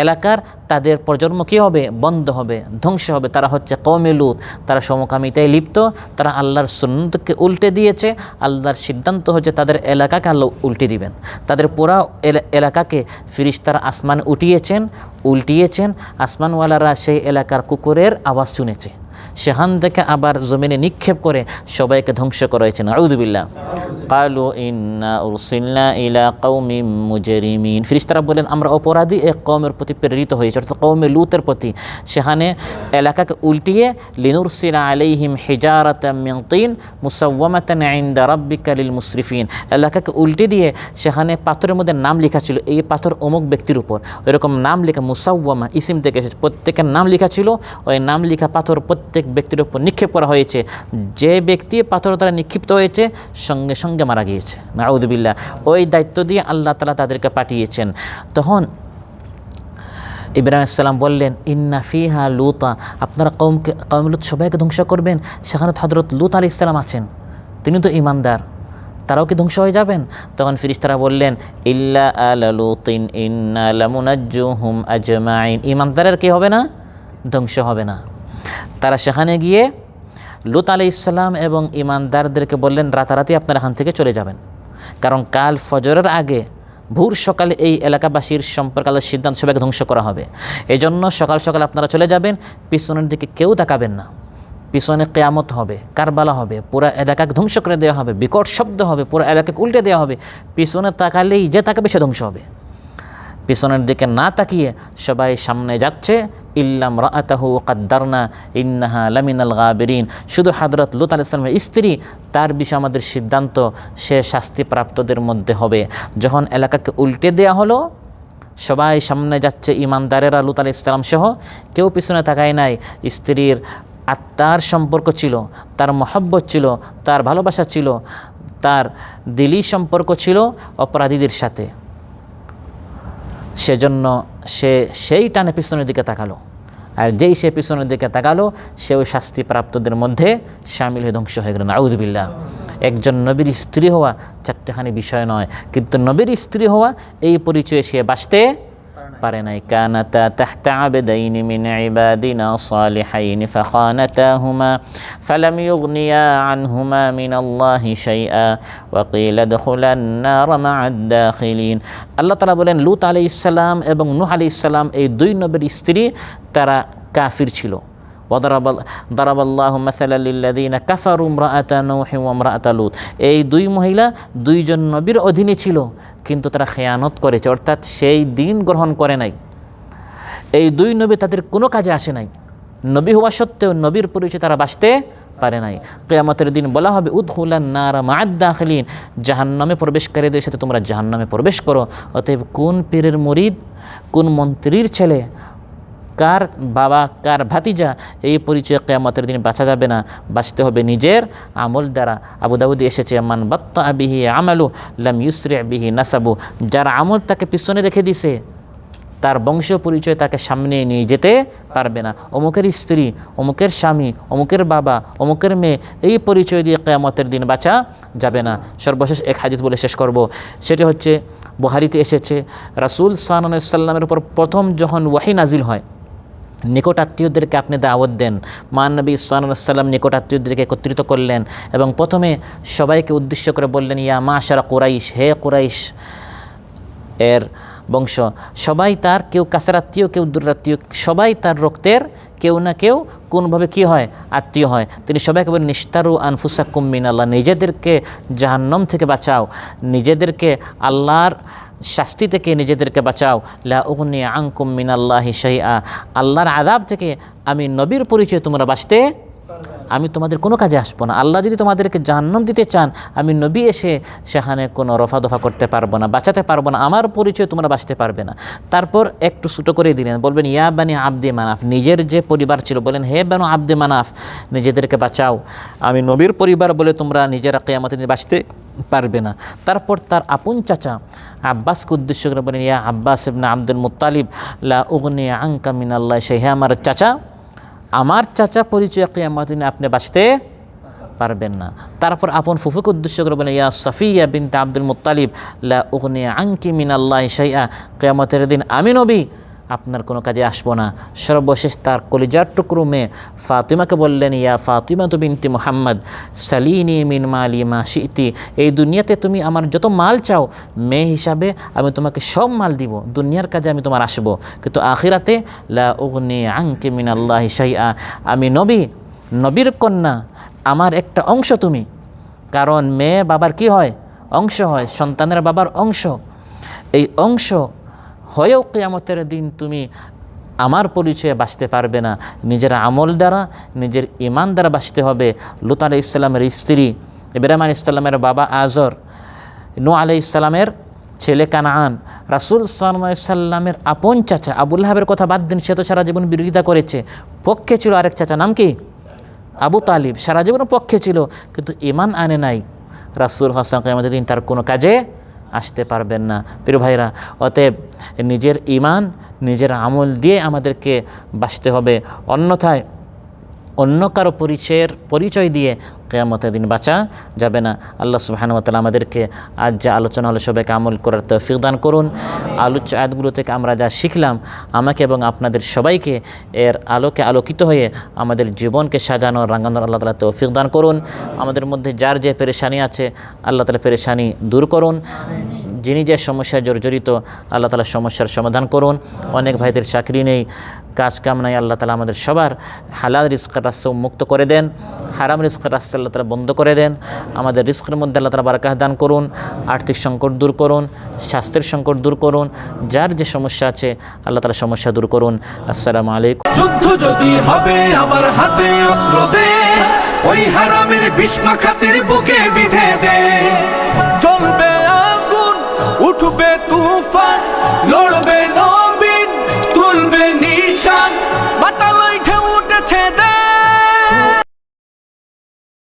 এলাকার তাদের প্রজন্ম কী হবে, বন্ধ হবে, ধ্বংস হবে। তারা হচ্ছে কওমে লূত, তারা সমকামিতায় লিপ্ত, তারা আল্লাহর সুন্নতকে উল্টে দিয়েছে। আল্লাহর সিদ্ধান্ত হচ্ছে তাদের এলাকাকে আল্লাহ উল্টে দিবেন, তাদের পুরা এলাকাকে ফেরেশতারা আসমান উল্টিয়েছেন। আসমানওয়ালারা সেই এলাকার কুকুরের আওয়াজ শুনেছে, সেখান থেকে আবার জমিনে নিক্ষেপ করে সবাইকে ধ্বংস করা হয়েছে। নাউযু বিল্লাহ। ক্বালু ইন্না উরসিলনা ইলা কওমিম মুজরিমিন, ফেরেশতারা বলেন আমরা অপরাধী এক কওমের প্রতি প্রেরিত হয়েছি, অর্থাৎ কওমে লূতের প্রতি। সেখানে এলাকাকে উল্টিয়ে লিনুরসিলা আলাইহিম হিজারাতাম মিন তিন মুসাওয়ামাতান ইনদা রাব্বিকা লিল মুসরিফিন, এলাকাকে উল্টে দিয়ে সেখানে পাথরের মধ্যে নাম লেখা ছিল, এই পাথর অমুক ব্যক্তির উপর, এরকম নাম লেখা, মুসাওয়ামা ইসিম থেকে এসেছে, প্রত্যেকের নাম লেখা ছিল। ওই নাম লেখা পাথর প্রত্যেক ব্যক্তির উপর নিক্ষেপ করা হয়েছে। যে ব্যক্তি পাথর দ্বারা নিক্ষিপ্ত হয়েছে সঙ্গে সঙ্গে মারা গিয়েছে। নাউযু বিল্লাহ। ওই দায়িত্ব দিয়ে আল্লাহ তাআলা তাদেরকে পাঠিয়েছেন। তখন ইব্রাহিম আলাইহিস সালাম বললেন ইন্না ফিহা লুতা, আপনারা কওম লূত সবাইকে ধ্বংস করবেন, সেখানে তো হযরত লূত আলাইহিস সালাম আছেন, তিনি তো ঈমানদার, তারাও কি ধ্বংস হয়ে যাবেন? তখন ফেরেশতারা বললেন ইল্লা আলা লুতিন ইন্না লামুনাজ্জুহুম আজমাইন, ঈমানদারের কি হবে না, ধ্বংস হবে না। তারা সেখানে গিয়ে লূত আলাইহিস সালাম এবং ঈমানদারদেরকে বললেন রাতারাতি আপনারা এখান থেকে চলে যাবেন, কারণ কাল ফজরের আগে ভোর সকালে এই এলাকাবাসীর সম্পর্কে আল্লাহর সিদ্ধান্ত সবাইকে ধ্বংস করা হবে। এই জন্য সকাল সকাল আপনারা চলে যাবেন, পিছনের দিকে কেউ তাকাবেন না, পিছনে কিয়ামত হবে, কারবালা হবে, পুরো এলাকাকে ধ্বংস করে দেওয়া হবে, বিকট শব্দ হবে, পুরো এলাকাকে উল্টে দেওয়া হবে। পিছনে তাকালেই যে তাকাবে সে ধ্বংস হবে। পিছনের দিকে না তাকিয়ে সবাই সামনে যাচ্ছে। ইল্লাম রাআতাহু কাদ্দারনা ইন্নাহা লামিনাল গাবিরিন, শুধু হযরত লূত আলাইহিস সালামের স্ত্রী, তার বিষয়ে আমাদের সিদ্ধান্ত সে শাস্তিপ্রাপ্তদের মধ্যে হবে। যখন এলাকাকে উল্টে দেয়া হলো, সবাই সামনে যাচ্ছে, ঈমানদারেরা লূত আলাইহিস সালাম সহ, কেউ পিছনে তাকায় নাই। স্ত্রীর আত্মার সম্পর্ক ছিল, তার মহব্বত ছিল, তার ভালোবাসা ছিল, তার দিলি সম্পর্ক ছিল অপরাধীদের সাথে। সেজন্য সে সেই টানে পিছনের দিকে তাকালো, আর যেই সে পিছনের দিকে তাকালো সেও শাস্তিপ্রাপ্তদের মধ্যে শামিল হয়ে ধ্বংস হয়ে গেল। নাউযু বিল্লাহ। একজন নবীর স্ত্রী হওয়া চারটেখানি বিষয় নয়, কিন্তু নবীর স্ত্রী হওয়া এই পরিচয়ে সে বাঁচতে পারে নাই। কানাতা তাহতা আবদাইনি মিন ইবাদিনা সালিহাইন ফাখানাতাহুমা ফালাম ইউগনিয়া আনহুমা মিনাল্লাহি শাইআ ওয়া কিলা দুখুলান নার মা'আদ দাখিলিন। আল্লাহ তাআলা বলেন লূত আলাইহিস সালাম এবং নূহ আলাইহিস সালাম এই দুই নবীর স্ত্রী তারা কাফির ছিল। দারাবাল্লাহু মাসালাল লিল্লাযিনা কাফারু ইমরাআতা নূহ ওয়া ইমরাআতা লূত, এই দুই মহিলা দুইজন নবীর অধীনে ছিল, কিন্তু তারা খেয়ানত করেছে, অর্থাৎ সেই দিন গ্রহণ করে নাই। এই দুই নবী তাদের কোনো কাজে আসে নাই, নবী হওয়া সত্ত্বেও নবীর পরিচয় তারা বাঁচতে পারে নাই। কিয়ামতের দিন বলা হবে উদখুলান নার মা'আদ দাখিলিন, জাহান্নামে প্রবেশকারীদের সাথে তোমরা জাহান্নামে প্রবেশ করো। অতএব কোন পীরের মুরিদ, কোন মন্ত্রীর ছেলে, কার বাবা, কার ভাতিজা, এই পরিচয় কিয়ামতের দিন বাঁচা যাবে না, বাঁচতে হবে নিজের আমল দ্বারা। আবু দাউদে এসেছে মান বাত্তা বিহি আমালু লাম ইউসরি বিহি নাসাবু, যার আমল তাকে পিছনে রেখে দিছে তার বংশ পরিচয় তাকে সামনে নিয়ে যেতে পারবে না। অমুকের স্ত্রী, অমুকের স্বামী, অমুকের বাবা, অমুকের মেয়ে, এই পরিচয় দিয়ে কিয়ামতের দিন বাঁচা যাবে না। সর্বশেষ এক হাদিস বলে শেষ করব, সেটি হচ্ছে বুখারীতে এসেছে, রাসূল সাল্লাল্লাহু আলাইহি ওয়াসাল্লামের উপর প্রথম যখন ওয়াহী নাজিল হয়, নিকট আত্মীয়দেরকে আপনি দাওয়াত দেন। নবী সাল্লাল্লাহু আলাইহি ওয়াসাল্লাম নিকট আত্মীয়দেরকে একত্রিত করলেন এবং প্রথমে সবাইকে উদ্দেশ্য করে বললেন, ইয়া মাশারা কুরাইশ, হে কুরাইশ এর বংশ, সবাই তার, কেউ কাছের আত্মীয়, কেউ দূরের আত্মীয়, সবাই তার রক্তের কেউ না কেউ কোনভাবে কি হয়, আত্মীয় হয়। তিনি সবাইকে বলেন, নিস্তারু আনফুসাকুম মিনাল্লাহ, নিজেদেরকে জাহান্নাম থেকে বাঁচাও, নিজেদেরকে আল্লাহর শাস্তি থেকে নিজেদেরকে বাঁচাও। লা উগনি আনকুম মিনাল্লাহি শাইআ, আল্লাহর আযাব থেকে আমি নবীর পরিচয় তোমরা বাঁচতে, আমি তোমাদের কোনো কাজে আসবো না। আল্লাহ যদি তোমাদেরকে জাহান্নাম দিতে চান, আমি নবী এসে সেখানে কোনো রফাদফা করতে পারবো না, বাঁচাতে পারবো না, আমার পরিচয় তোমরা বাঁচতে পারবে না। তারপর একটু ছোটো করে দিলেন, বলবেন ইয়া বানি আব্দে মানাফ, নিজের যে পরিবার ছিল বলেন, হে বানু আব্দে মানাফ, নিজেদেরকে বাঁচাও, আমি নবীর পরিবার বলে তোমরা নিজেরা কিয়ামতের দিনে বাঁচতে পারবে না। তারপর তার আপন চাচা আব্বাসকে উদ্দেশ্য করে বলেন, ইয়া আব্বাস ইবনে আব্দুল মুত্তালিব, লা উগনি আনকা মিনাল্লাহি শাইআ, হে আমার চাচা, আমার চাচা পরিচয় কিয়ামতের দিনে আপনি বাঁচতে পারবেন না। তারপর আপন ফুফুকে উদ্দেশ্য করে বলেন, ইয়া সাফিয়া বিনতে আব্দুল মুত্তালিব, লা উগনি আনকি মিনাল্লাহি শাইআ, কিয়ামতের দিন আমি নবী আপনার কোনো কাজে আসবো না। সর্বশেষ তার কলিজার টুকরো মেয়ে ফাতিমাকে বললেন, ইয়া ফাতিমা তু বিনতি মুহাম্মদ, সালিনি মিন মালি মা শিতি, এই দুনিয়াতে তুমি আমার যত মাল চাও, মেয়ে হিসাবে আমি তোমাকে সব মাল দিব, দুনিয়ার কাজে আমি তোমার আসবো, কিন্তু আখিরাতে লা উগনি আনকি মিনাল্লাহি শাইআ, আমি নবী, নবীর কন্যা, আমার একটা অংশ তুমি। কারণ মেয়ে বাবার কি হয়, অংশ হয়, সন্তানের বাবার অংশ। এই অংশ হয়েও কিয়ামতের দিন তুমি আমার পরিচয়ে বাঁচতে পারবে না। নিজের আমল দ্বারা, নিজের ঈমান দ্বারা বাঁচতে হবে। লূত আলাইহিস সালামের স্ত্রী, ইব্রাহিম আলাইহিস সালামের বাবা আজর, নূহ আলাইহিস সালামের ছেলে কানান, রাসূল সাল্লাল্লাহু আলাইহি সাল্লামের আপন চাচা আবু লাহাবের কথা বাদ দিন, সে তো সারা জীবন বিরোধিতা করেছে, পক্ষে ছিল আরেক চাচা, নাম কি, আবু তালিব, সারা জীবন পক্ষে ছিল, কিন্তু ঈমান আনে নাই। রাসূল হাসান কিয়ামতের দিন তার কোনো কাজে আসতে পারবেন না। প্রিয় ভাইরা, অতএব নিজের ঈমান, নিজের আমল দিয়ে আমাদেরকে বাঁচতে হবে, অন্যথায় অন্য কারো পরিচয় দিয়ে কিয়ামতের দিন বাঁচা যাবে না। আল্লাহ সুবহানাহু ওয়া তাআলা আমাদেরকে আজ যা আলোচনা হলো সবাইকে আমল করার তৌফিক দান করুন। আলোচ্য আয়াতগুলো থেকে আমরা যা শিখলাম, আমাকে এবং আপনাদের সবাইকে এর আলোকে আলোকিত হয়ে আমাদের জীবনকে সাজানো, রাঙানোর আল্লাহ তাআলা তৌফিক দান করুন। আমাদের মধ্যে যার যে পেরেশানি আছে, আল্লাহ তাআলা পেরেশানি দূর করুন। যিনি যে সমস্যায় জর্জরিত, আল্লাহ তাআলা সমস্যার সমাধান করুন। অনেক ভাইদের চাকরি নেই, কাজ কাম নাই, আল্লাহ তাআলা আমাদের সবার হালাল রিজকের রাস্তা মুক্ত করে দেন, হারাম রিজকের রাস্তা আল্লাহ তাআলা বন্ধ করে দেন। আমাদের রিজকের মধ্যে আল্লাহ তাআলা বারাকাত দান করুন, আর্থিক সংকট দূর করুন, স্বাস্থ্যের সংকট দূর করুন, যার যে সমস্যা আছে আল্লাহ তাআলা সমস্যা দূর করুন। আসসালামু আলাইকুম। যুদ্ধ যদি হবে আবার হাতে অস্ত্র দে, ওই হারামের বিষ মাখাতির বুকে বিধে দে।